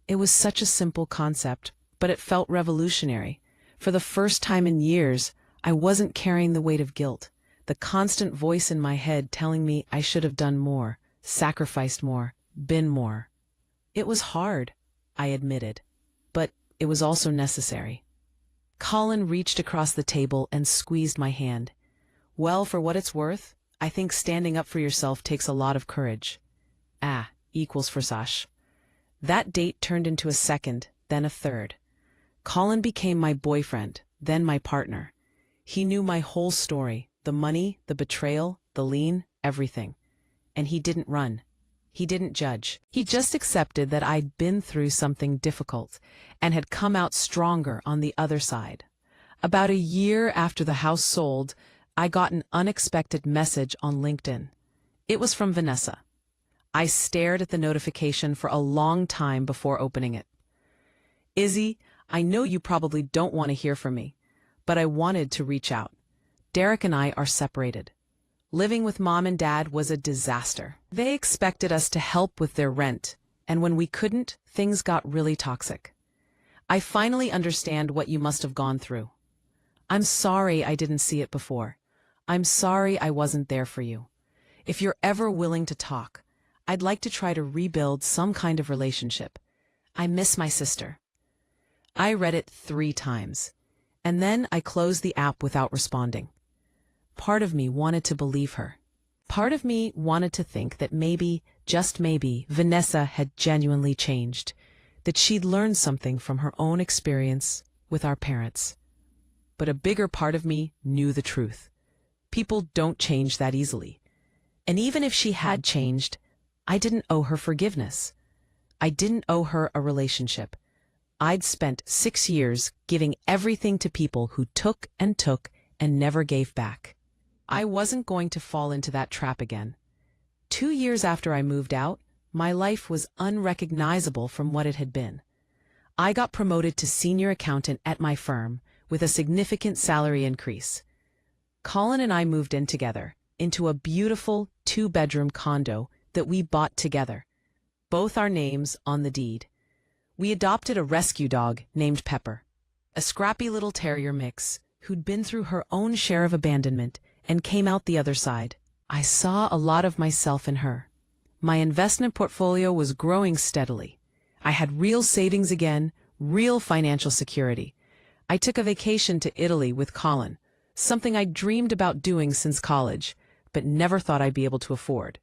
It was such a simple concept, but it felt revolutionary. For the first time in years, I wasn't carrying the weight of guilt, the constant voice in my head telling me I should have done more, sacrificed more, been more. It was hard, I admitted, but it was also necessary. Colin reached across the table and squeezed my hand. "Well, for what it's worth, I think standing up for yourself takes a lot of courage." Equals for Sash. That date turned into a second, then a third. Colin became my boyfriend, then my partner. He knew my whole story, the money, the betrayal, the lien, everything. And he didn't run. He didn't judge. He just accepted that I'd been through something difficult and had come out stronger on the other side. About a year after the house sold, I got an unexpected message on LinkedIn. It was from Vanessa. I stared at the notification for a long time before opening it. "Izzy, I know you probably don't want to hear from me, but I wanted to reach out. Derek and I are separated. Living with Mom and Dad was a disaster. They expected us to help with their rent, and when we couldn't, things got really toxic. I finally understand what you must have gone through. I'm sorry I didn't see it before. I'm sorry I wasn't there for you. If you're ever willing to talk, I'd like to try to rebuild some kind of relationship. I miss my sister." I read it 3 times, and then I closed the app without responding. Part of me wanted to believe her. Part of me wanted to think that maybe, just maybe, Vanessa had genuinely changed, that she'd learned something from her own experience with our parents. But a bigger part of me knew the truth. People don't change that easily. And even if she had changed, I didn't owe her forgiveness. I didn't owe her a relationship. I'd spent 6 years giving everything to people who took and never gave back. I wasn't going to fall into that trap again. 2 years after I moved out, my life was unrecognizable from what it had been. I got promoted to senior accountant at my firm with a significant salary increase. Colin and I moved in together into a beautiful 2-bedroom condo that we bought together, both our names on the deed. We adopted a rescue dog named Pepper, a scrappy little terrier mix who'd been through her own share of abandonment and came out the other side. I saw a lot of myself in her. My investment portfolio was growing steadily. I had real savings again, real financial security. I took a vacation to Italy with Colin, something I'd dreamed about doing since college, but never thought I'd be able to afford.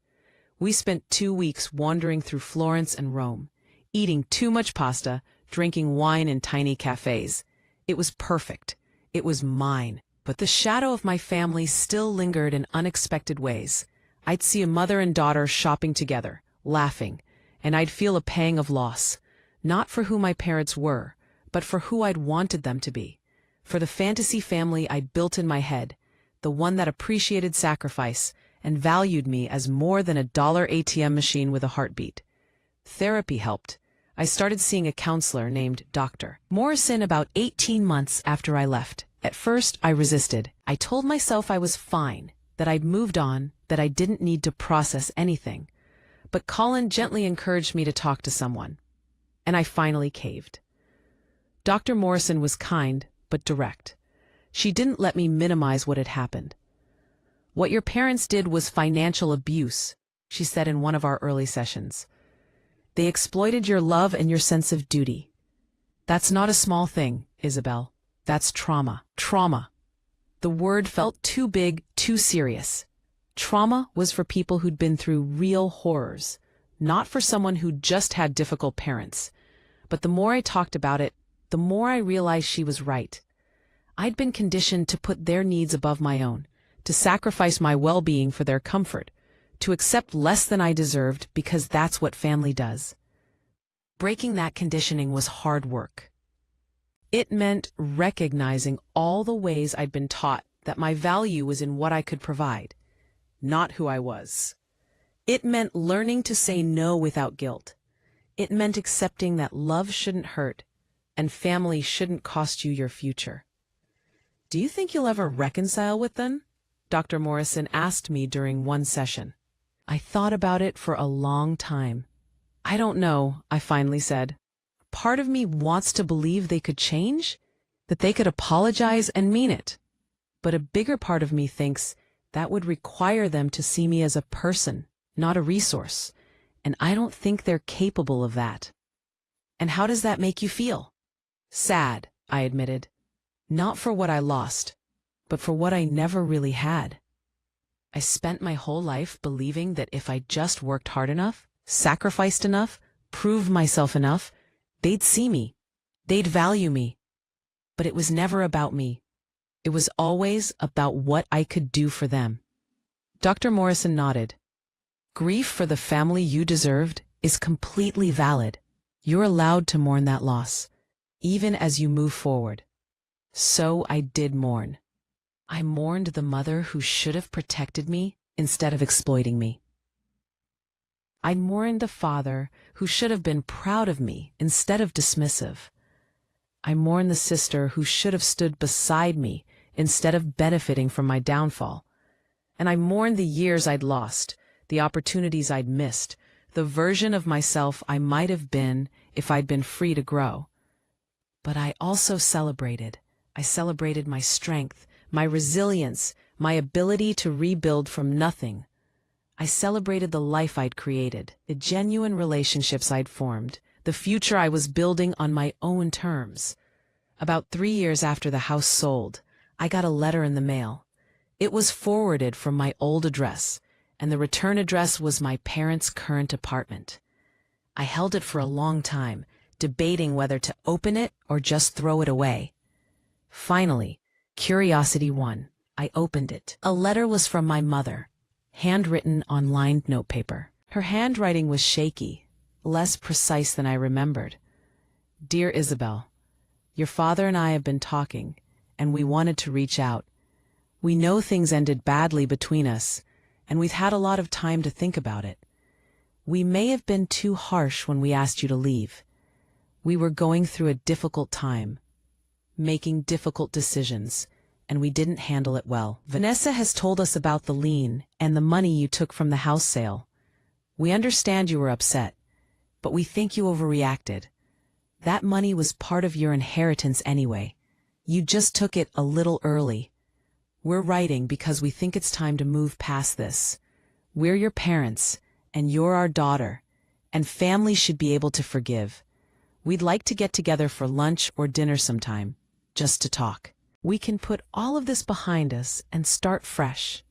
We spent 2 weeks wandering through Florence and Rome, eating too much pasta, drinking wine in tiny cafes. It was perfect. It was mine. But the shadow of my family still lingered in unexpected ways. I'd see a mother and daughter shopping together, laughing, and I'd feel a pang of loss, not for who my parents were, but for who I'd wanted them to be, for the fantasy family I'd built in my head, the one that appreciated sacrifice and valued me as more than a dollar ATM machine with a heartbeat. Therapy helped. I started seeing a counselor named Dr. Morrison about 18 months after I left. At first, I resisted. I told myself I was fine, that I'd moved on, that I didn't need to process anything. But Colin gently encouraged me to talk to someone. And I finally caved. Dr. Morrison was kind, but direct. She didn't let me minimize what had happened. "What your parents did was financial abuse," she said in one of our early sessions. "They exploited your love and your sense of duty. That's not a small thing, Isabel. That's trauma." Trauma. The word felt too big, too serious. Trauma was for people who'd been through real horrors, not for someone who just had difficult parents. But the more I talked about it, the more I realized she was right. I'd been conditioned to put their needs above my own, to sacrifice my well-being for their comfort, to accept less than I deserved because that's what family does. Breaking that conditioning was hard work. It meant recognizing all the ways I'd been taught that my value was in what I could provide, not who I was. It meant learning to say no without guilt. It meant accepting that love shouldn't hurt and family shouldn't cost you your future. "Do you think you'll ever reconcile with them?" Dr. Morrison asked me during one session. I thought about it for a long time. "I don't know," I finally said. "Part of me wants to believe they could change, that they could apologize and mean it. But a bigger part of me thinks that would require them to see me as a person, not a resource. And I don't think they're capable of that." "And how does that make you feel?" "Sad," I admitted. "Not for what I lost, but for what I never really had. I spent my whole life believing that if I just worked hard enough, sacrificed enough, proved myself enough, they'd see me, they'd value me. But it was never about me. It was always about what I could do for them." Dr. Morrison nodded. "Grief for the family you deserved is completely valid. You're allowed to mourn that loss, even as you move forward." So I did mourn. I mourned the mother who should have protected me instead of exploiting me. I mourned the father who should have been proud of me instead of dismissive. I mourned the sister who should have stood beside me instead of benefiting from my downfall. And I mourned the years I'd lost, the opportunities I'd missed, the version of myself I might have been if I'd been free to grow. But I also celebrated. I celebrated my strength, my resilience, my ability to rebuild from nothing. I celebrated the life I'd created, the genuine relationships I'd formed, the future I was building on my own terms. About 3 years after the house sold, I got a letter in the mail. It was forwarded from my old address, and the return address was my parents' current apartment. I held it for a long time, debating whether to open it or just throw it away. Finally, curiosity won. I opened it. A letter was from my mother, handwritten on lined notepaper. Her handwriting was shaky, less precise than I remembered. "Dear Isabel, your father and I have been talking, and we wanted to reach out. We know things ended badly between us, and we've had a lot of time to think about it. We may have been too harsh when we asked you to leave. We were going through a difficult time, making difficult decisions, and we didn't handle it well. Vanessa has told us about the lien and the money you took from the house sale. We understand you were upset, but we think you overreacted. That money was part of your inheritance anyway. You just took it a little early. We're writing because we think it's time to move past this. We're your parents, and you're our daughter, and family should be able to forgive. We'd like to get together for lunch or dinner sometime, just to talk. We can put all of this behind us and start fresh.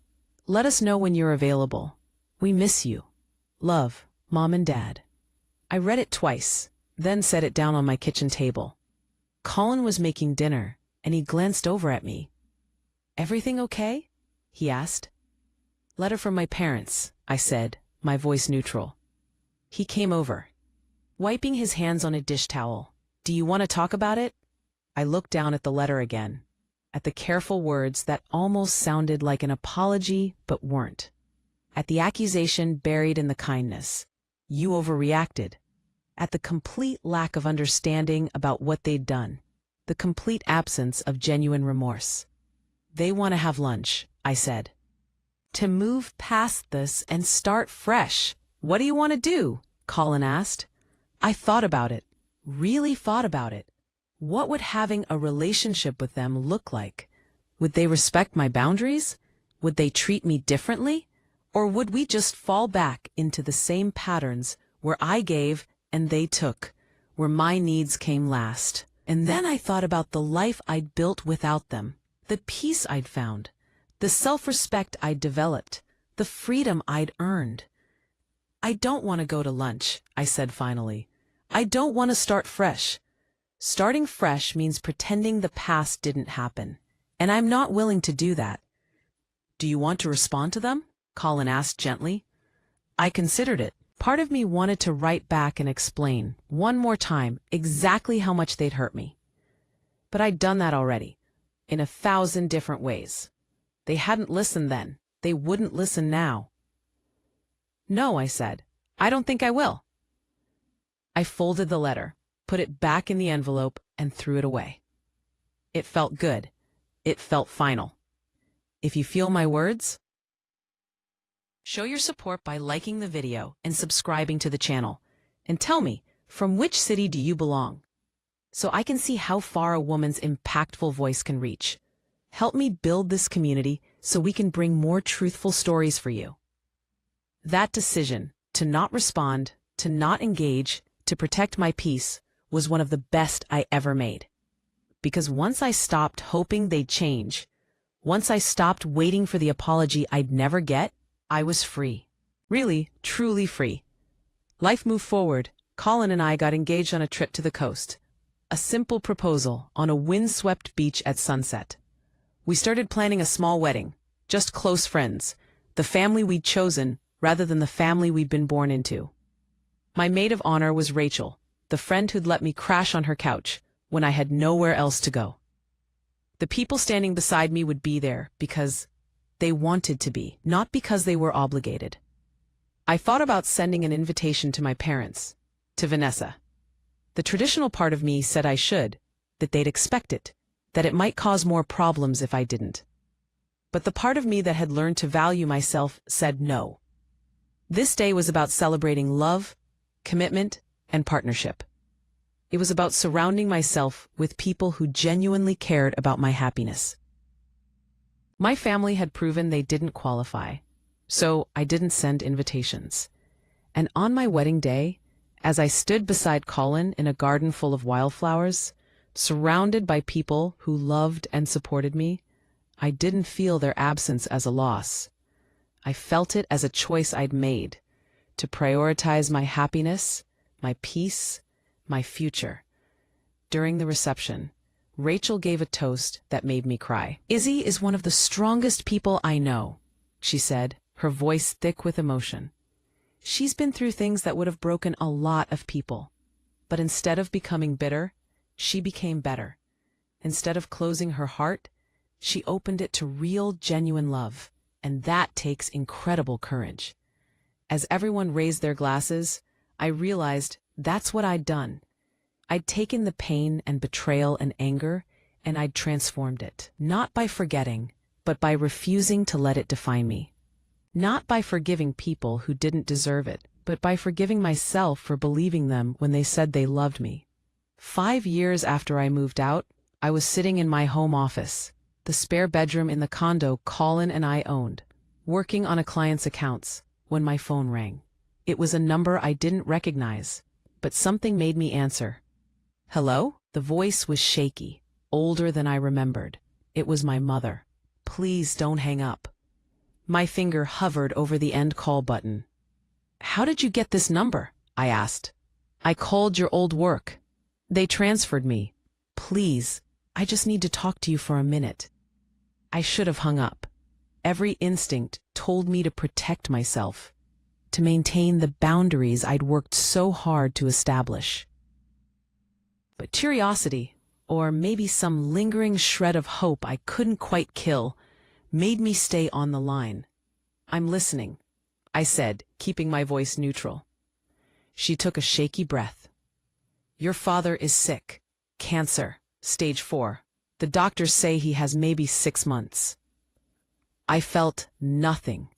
Let us know when you're available. We miss you. Love, Mom and Dad." I read it twice, then set it down on my kitchen table. Colin was making dinner, and he glanced over at me. "Everything okay?" he asked. "Letter from my parents," I said, my voice neutral. He came over, wiping his hands on a dish towel. "Do you want to talk about it?" I looked down at the letter again. at the careful words that almost sounded like an apology but weren't, at the accusation buried in the kindness. You overreacted. At the complete lack of understanding about what they'd done, the complete absence of genuine remorse. They want to have lunch, I said. To move past this and start fresh. What do you want to do? Colin asked. I thought about it, really thought about it. What would having a relationship with them look like? Would they respect my boundaries? Would they treat me differently? Or would we just fall back into the same patterns where I gave and they took, where my needs came last? And then I thought about the life I'd built without them, the peace I'd found, the self-respect I'd developed, the freedom I'd earned. I don't want to go to lunch, I said finally. I don't want to start fresh. Starting fresh means pretending the past didn't happen, and I'm not willing to do that. Do you want to respond to them? Colin asked gently. I considered it. Part of me wanted to write back and explain, one more time, exactly how much they'd hurt me. But I'd done that already, in 1,000 different ways. They hadn't listened then. They wouldn't listen now. No, I said. I don't think I will. I folded the letter, put it back in the envelope, and threw it away. It felt good. It felt final. If you feel my words, show your support by liking the video and subscribing to the channel. And tell me, from which city do you belong? So I can see how far a woman's impactful voice can reach. Help me build this community so we can bring more truthful stories for you. That decision, to not respond, to not engage, to protect my peace, was one of the best I ever made. Because once I stopped hoping they'd change, once I stopped waiting for the apology I'd never get, I was free. Really, truly free. Life moved forward. Colin and I got engaged on a trip to the coast. A simple proposal on a windswept beach at sunset. We started planning a small wedding, just close friends, the family we'd chosen rather than the family we'd been born into. My maid of honor was Rachel, the friend who'd let me crash on her couch when I had nowhere else to go. The people standing beside me would be there because they wanted to be, not because they were obligated. I thought about sending an invitation to my parents, to Vanessa. The traditional part of me said I should, that they'd expect it, that it might cause more problems if I didn't. But the part of me that had learned to value myself said no. This day was about celebrating love, commitment, and partnership. It was about surrounding myself with people who genuinely cared about my happiness. My family had proven they didn't qualify, so I didn't send invitations. And on my wedding day, as I stood beside Colin in a garden full of wildflowers, surrounded by people who loved and supported me, I didn't feel their absence as a loss. I felt it as a choice I'd made, to prioritize my happiness, my peace, my future. During the reception, Rachel gave a toast that made me cry. Izzy is one of the strongest people I know, she said, her voice thick with emotion. She's been through things that would have broken a lot of people. But instead of becoming bitter, she became better. Instead of closing her heart, she opened it to real, genuine love. And that takes incredible courage. As everyone raised their glasses, I realized that's what I'd done. I'd taken the pain and betrayal and anger, and I'd transformed it. Not by forgetting, but by refusing to let it define me. Not by forgiving people who didn't deserve it, but by forgiving myself for believing them when they said they loved me. 5 years after I moved out, I was sitting in my home office, the spare bedroom in the condo Colin and I owned, working on a client's accounts, when my phone rang. It was a number I didn't recognize, but something made me answer. Hello? The voice was shaky, older than I remembered. It was my mother. Please don't hang up. My finger hovered over the end call button. How did you get this number? I asked. I called your old work. They transferred me. Please, I just need to talk to you for a minute. I should have hung up. Every instinct told me to protect myself, to maintain the boundaries I'd worked so hard to establish. But curiosity, or maybe some lingering shred of hope I couldn't quite kill, made me stay on the line. "I'm listening," I said, keeping my voice neutral. She took a shaky breath. "Your father is sick. Cancer, stage 4. The doctors say he has maybe 6 months." I felt nothing.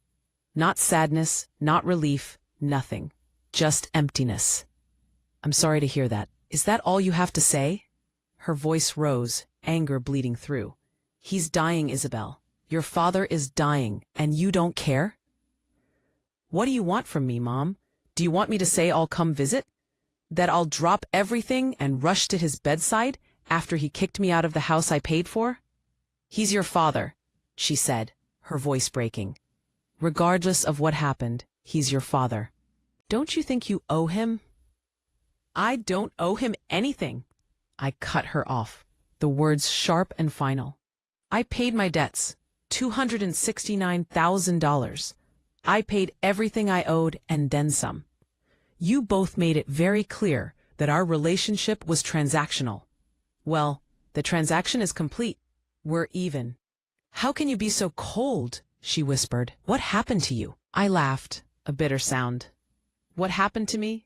Not sadness, not relief, nothing. Just emptiness. "I'm sorry to hear that. Is that all you have to say?" Her voice rose, anger bleeding through. "He's dying, Isabel. Your father is dying, and you don't care?" "What do you want from me, Mom? Do you want me to say I'll come visit? That I'll drop everything and rush to his bedside after he kicked me out of the house I paid for?" "He's your father," she said, her voice breaking. "Regardless of what happened, he's your father. Don't you think you owe him?" "I don't owe him anything." I cut her off, the words sharp and final. "I paid my debts, $269,000. I paid everything I owed and then some. You both made it very clear that our relationship was transactional. Well, the transaction is complete. We're even." "How can you be so cold?" she whispered. "What happened to you?" I laughed, a bitter sound. "What happened to me?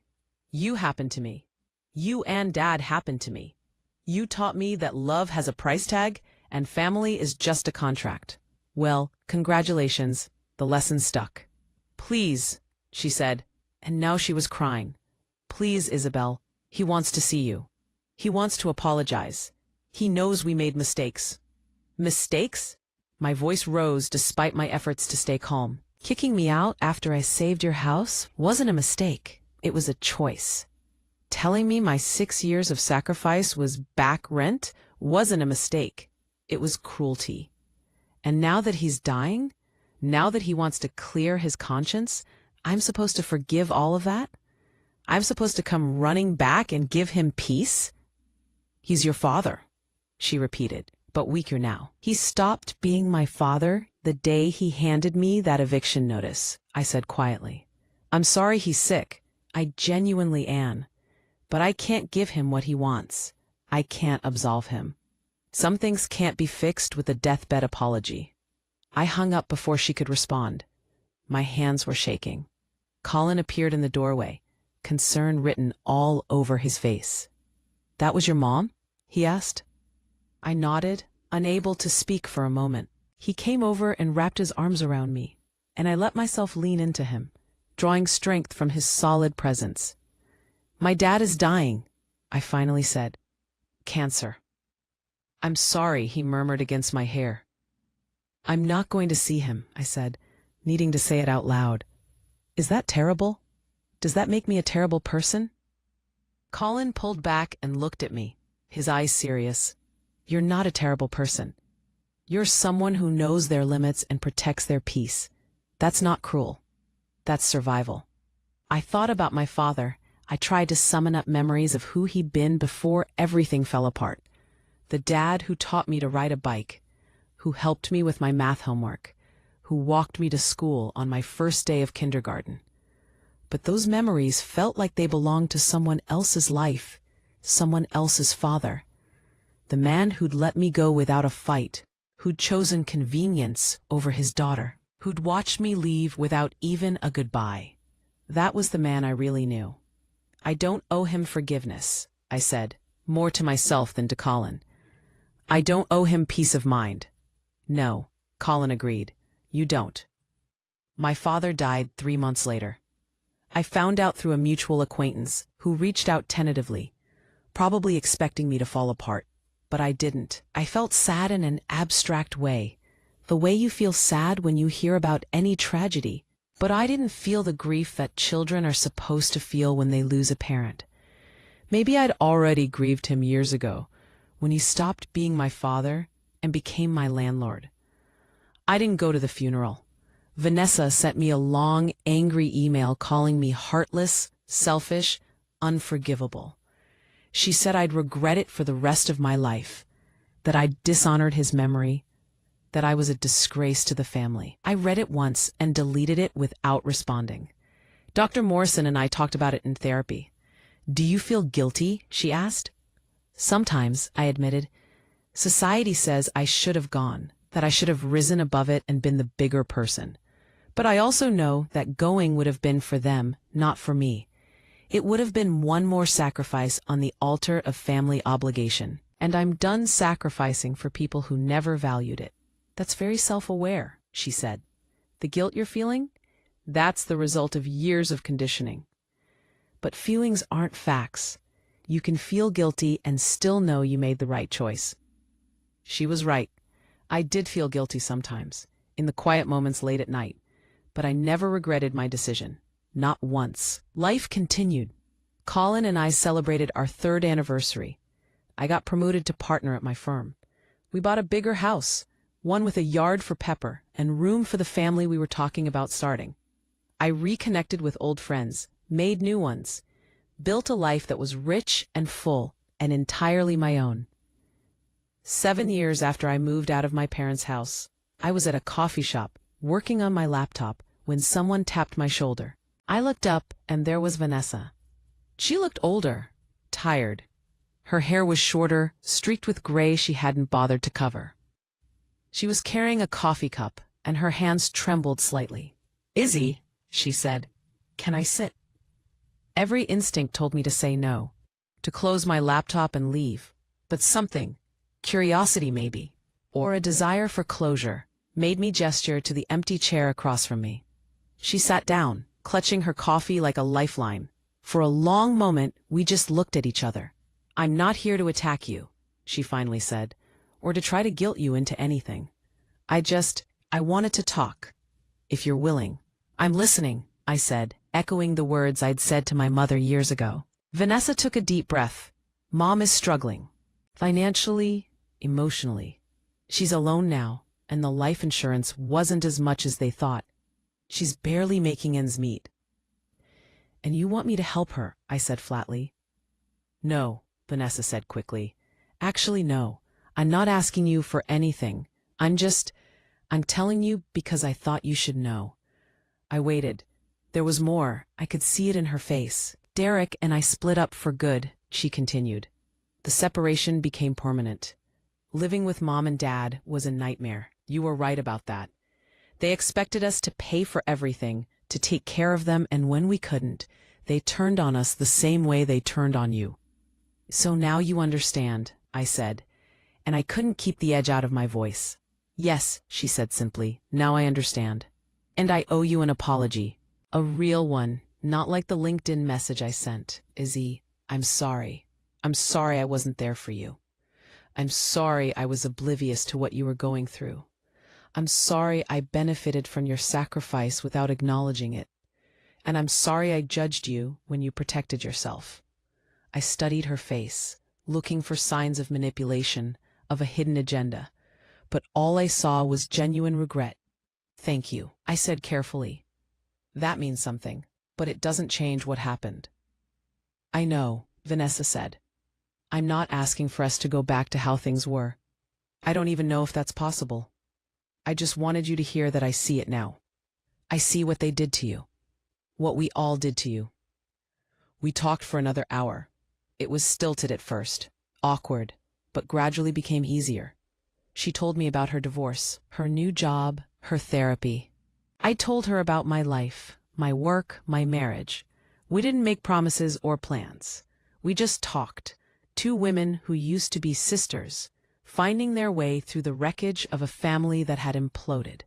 You happened to me. You and Dad happened to me. You taught me that love has a price tag and family is just a contract. Well, congratulations, the lesson stuck." "Please," she said, and now she was crying. "Please, Isabel, he wants to see you. He wants to apologize. He knows we made mistakes." "Mistakes?" My voice rose despite my efforts to stay calm. "Kicking me out after I saved your house wasn't a mistake. It was a choice. Telling me my 6 years of sacrifice was back rent wasn't a mistake. It was cruelty. And now that he's dying, now that he wants to clear his conscience, I'm supposed to forgive all of that? I'm supposed to come running back and give him peace?" "He's your father," she repeated, but weaker now. "He stopped being my father the day he handed me that eviction notice," I said quietly. "I'm sorry he's sick. I genuinely am. But I can't give him what he wants. I can't absolve him. Some things can't be fixed with a deathbed apology." I hung up before she could respond. My hands were shaking. Colin appeared in the doorway, concern written all over his face. "That was your mom?" he asked. I nodded, unable to speak for a moment. He came over and wrapped his arms around me, and I let myself lean into him, drawing strength from his solid presence. "My dad is dying," I finally said. "Cancer." "I'm sorry," he murmured against my hair. "I'm not going to see him," I said, needing to say it out loud. "Is that terrible? Does that make me a terrible person?" Colin pulled back and looked at me, his eyes serious. "You're not a terrible person. You're someone who knows their limits and protects their peace. That's not cruel. That's survival." I thought about my father. I tried to summon up memories of who he'd been before everything fell apart. The dad who taught me to ride a bike, who helped me with my math homework, who walked me to school on my first day of kindergarten. But those memories felt like they belonged to someone else's life, someone else's father. The man who'd let me go without a fight, who'd chosen convenience over his daughter, who'd watched me leave without even a goodbye. That was the man I really knew. "I don't owe him forgiveness," I said, more to myself than to Colin. "I don't owe him peace of mind." "No," Colin agreed. "You don't." My father died 3 months later. I found out through a mutual acquaintance who reached out tentatively, probably expecting me to fall apart. But I didn't. I felt sad in an abstract way, the way you feel sad when you hear about any tragedy. But I didn't feel the grief that children are supposed to feel when they lose a parent. Maybe I'd already grieved him years ago, when he stopped being my father and became my landlord. I didn't go to the funeral. Vanessa sent me a long, angry email calling me heartless, selfish, unforgivable. She said I'd regret it for the rest of my life, that I'd dishonored his memory, that I was a disgrace to the family. I read it once and deleted it without responding. Dr. Morrison and I talked about it in therapy. "Do you feel guilty?" she asked. Sometimes, I admitted, society says I should have gone, that I should have risen above it and been the bigger person. But I also know that going would have been for them, not for me. It would have been one more sacrifice on the altar of family obligation, and I'm done sacrificing for people who never valued it. That's very self-aware, she said. The guilt you're feeling? That's the result of years of conditioning. But feelings aren't facts. You can feel guilty and still know you made the right choice. She was right. I did feel guilty sometimes, in the quiet moments late at night, but I never regretted my decision. Not once. Life continued. Colin and I celebrated our 3rd anniversary. I got promoted to partner at my firm. We bought a bigger house, one with a yard for Pepper and room for the family we were talking about starting. I reconnected with old friends, made new ones, built a life that was rich and full and entirely my own. 7 years after I moved out of my parents' house, I was at a coffee shop, working on my laptop, when someone tapped my shoulder. I looked up, and there was Vanessa. She looked older, tired. Her hair was shorter, streaked with gray she hadn't bothered to cover. She was carrying a coffee cup, and her hands trembled slightly. "Izzy," she said, "can I sit?" Every instinct told me to say no, to close my laptop and leave. But something, curiosity maybe, or a desire for closure, made me gesture to the empty chair across from me. She sat down, clutching her coffee like a lifeline. For a long moment, we just looked at each other. "I'm not here to attack you," she finally said, "or to try to guilt you into anything. I wanted to talk, if you're willing." "I'm listening," I said, echoing the words I'd said to my mother years ago. Vanessa took a deep breath. "Mom is struggling. Financially, emotionally. She's alone now, and the life insurance wasn't as much as they thought. She's barely making ends meet." "And you want me to help her," I said flatly. "No," Vanessa said quickly. "Actually, no. I'm not asking you for anything. I'm telling you because I thought you should know." I waited. There was more. I could see it in her face. "Derek and I split up for good," she continued. "The separation became permanent. Living with Mom and Dad was a nightmare. You were right about that. They expected us to pay for everything, to take care of them, and when we couldn't, they turned on us the same way they turned on you." "So now you understand," I said, and I couldn't keep the edge out of my voice. "Yes," she said simply, "now I understand. And I owe you an apology. A real one, not like the LinkedIn message I sent. Izzy, I'm sorry. I'm sorry I wasn't there for you. I'm sorry I was oblivious to what you were going through. I'm sorry I benefited from your sacrifice without acknowledging it. And I'm sorry I judged you when you protected yourself." I studied her face, looking for signs of manipulation, of a hidden agenda. But all I saw was genuine regret. "Thank you," I said carefully. "That means something, but it doesn't change what happened." "I know," Vanessa said. "I'm not asking for us to go back to how things were. I don't even know if that's possible. I just wanted you to hear that I see it now. I see what they did to you. What we all did to you." We talked for another hour. It was stilted at first, awkward, but gradually became easier. She told me about her divorce, her new job, her therapy. I told her about my life, my work, my marriage. We didn't make promises or plans. We just talked. Two women who used to be sisters, finding their way through the wreckage of a family that had imploded.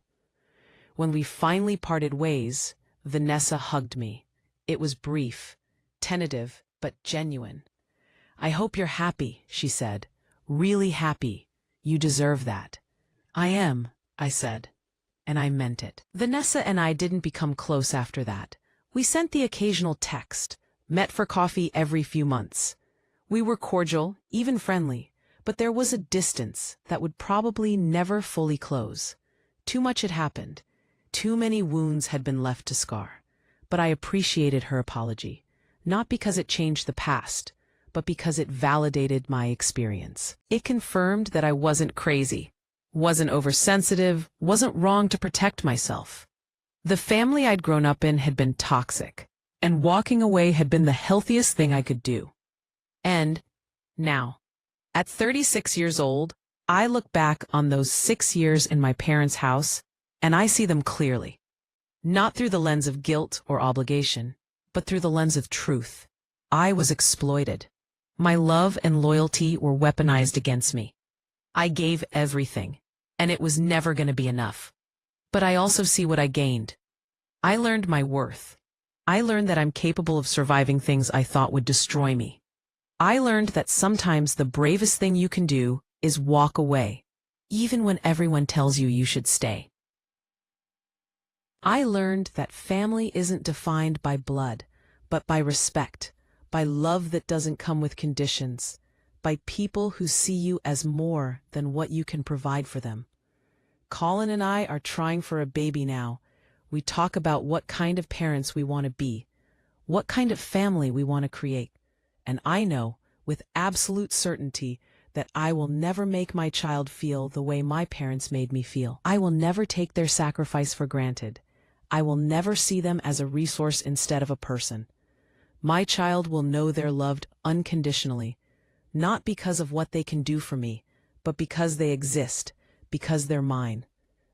When we finally parted ways, Vanessa hugged me. It was brief, tentative, but genuine. "I hope you're happy," she said. "Really happy. You deserve that." "I am," I said. And I meant it. Vanessa and I didn't become close after that. We sent the occasional text, met for coffee every few months. We were cordial, even friendly, but there was a distance that would probably never fully close. Too much had happened. Too many wounds had been left to scar. But I appreciated her apology, not because it changed the past, but because it validated my experience. It confirmed that I wasn't crazy, wasn't oversensitive, wasn't wrong to protect myself. The family I'd grown up in had been toxic, and walking away had been the healthiest thing I could do. And now, At 36 years old, I look back on those 6 years in my parents' house, and I see them clearly. Not through the lens of guilt or obligation, but through the lens of truth. I was exploited. My love and loyalty were weaponized against me. I gave everything, and it was never going to be enough. But I also see what I gained. I learned my worth. I learned that I'm capable of surviving things I thought would destroy me. I learned that sometimes the bravest thing you can do is walk away, even when everyone tells you you should stay. I learned that family isn't defined by blood, but by respect, by love that doesn't come with conditions, by people who see you as more than what you can provide for them. Colin and I are trying for a baby now. We talk about what kind of parents we want to be, what kind of family we want to create. And I know, with absolute certainty, that I will never make my child feel the way my parents made me feel. I will never take their sacrifice for granted. I will never see them as a resource instead of a person. My child will know they're loved unconditionally, not because of what they can do for me, but because they exist, because they're mine.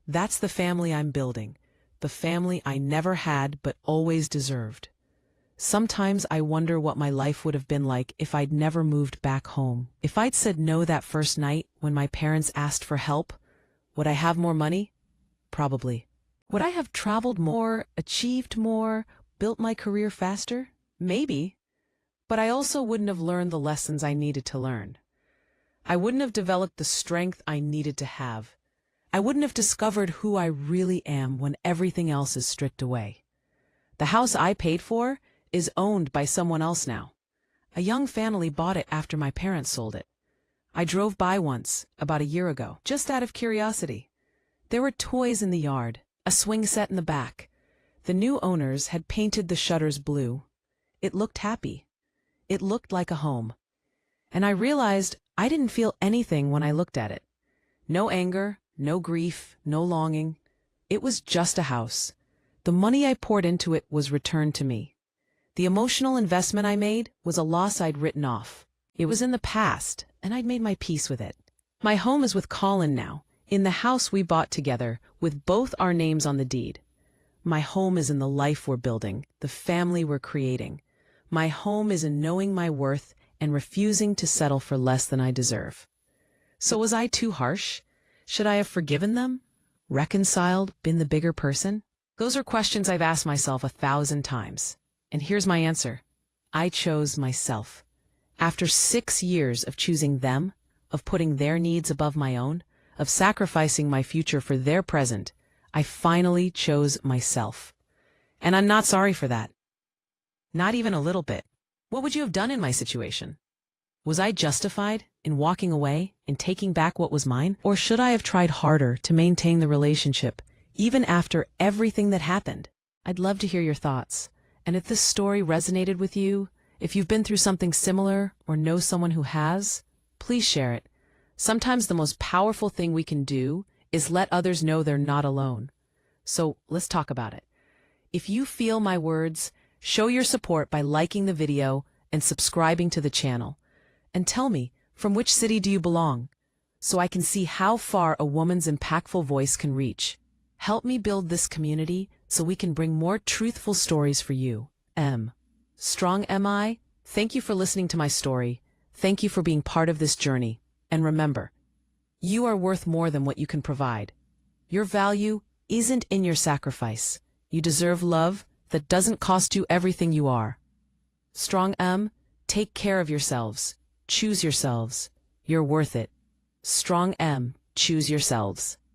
That's the family I'm building, the family I never had but always deserved. Sometimes I wonder what my life would have been like if I'd never moved back home. If I'd said no that first night when my parents asked for help, would I have more money? Probably. Would I have traveled more, achieved more, built my career faster? Maybe. But I also wouldn't have learned the lessons I needed to learn. I wouldn't have developed the strength I needed to have. I wouldn't have discovered who I really am when everything else is stripped away. The house I paid for is owned by someone else now. A young family bought it after my parents sold it. I drove by once, about a year ago, just out of curiosity. There were toys in the yard, a swing set in the back. The new owners had painted the shutters blue. It looked happy. It looked like a home. And I realized I didn't feel anything when I looked at it. No anger, no grief, no longing. It was just a house. The money I poured into it was returned to me. The emotional investment I made was a loss I'd written off. It was in the past, and I'd made my peace with it. My home is with Colin now, in the house we bought together, with both our names on the deed. My home is in the life we're building, the family we're creating. My home is in knowing my worth and refusing to settle for less than I deserve. So was I too harsh? Should I have forgiven them? Reconciled, been the bigger person? Those are questions I've asked myself 1,000 times. And here's my answer. I chose myself. After 6 years of choosing them, of putting their needs above my own, of sacrificing my future for their present, I finally chose myself. And I'm not sorry for that. Not even a little bit. What would you have done in my situation? Was I justified in walking away and taking back what was mine? Or should I have tried harder to maintain the relationship, even after everything that happened? I'd love to hear your thoughts. And if this story resonated with you, if you've been through something similar or know someone who has, please share it. Sometimes the most powerful thing we can do is let others know they're not alone. So let's talk about it. If you feel my words, show your support by liking the video and subscribing to the channel. And tell me, from which city do you belong? So I can see how far a woman's impactful voice can reach. Help me build this community so we can bring more truthful stories for you. Strong M.I., thank you for listening to my story. Thank you for being part of this journey. And remember, you are worth more than what you can provide. Your value isn't in your sacrifice. You deserve love that doesn't cost you everything you are. Strong M, take care of yourselves. Choose yourselves. You're worth it. Strong M, choose yourselves.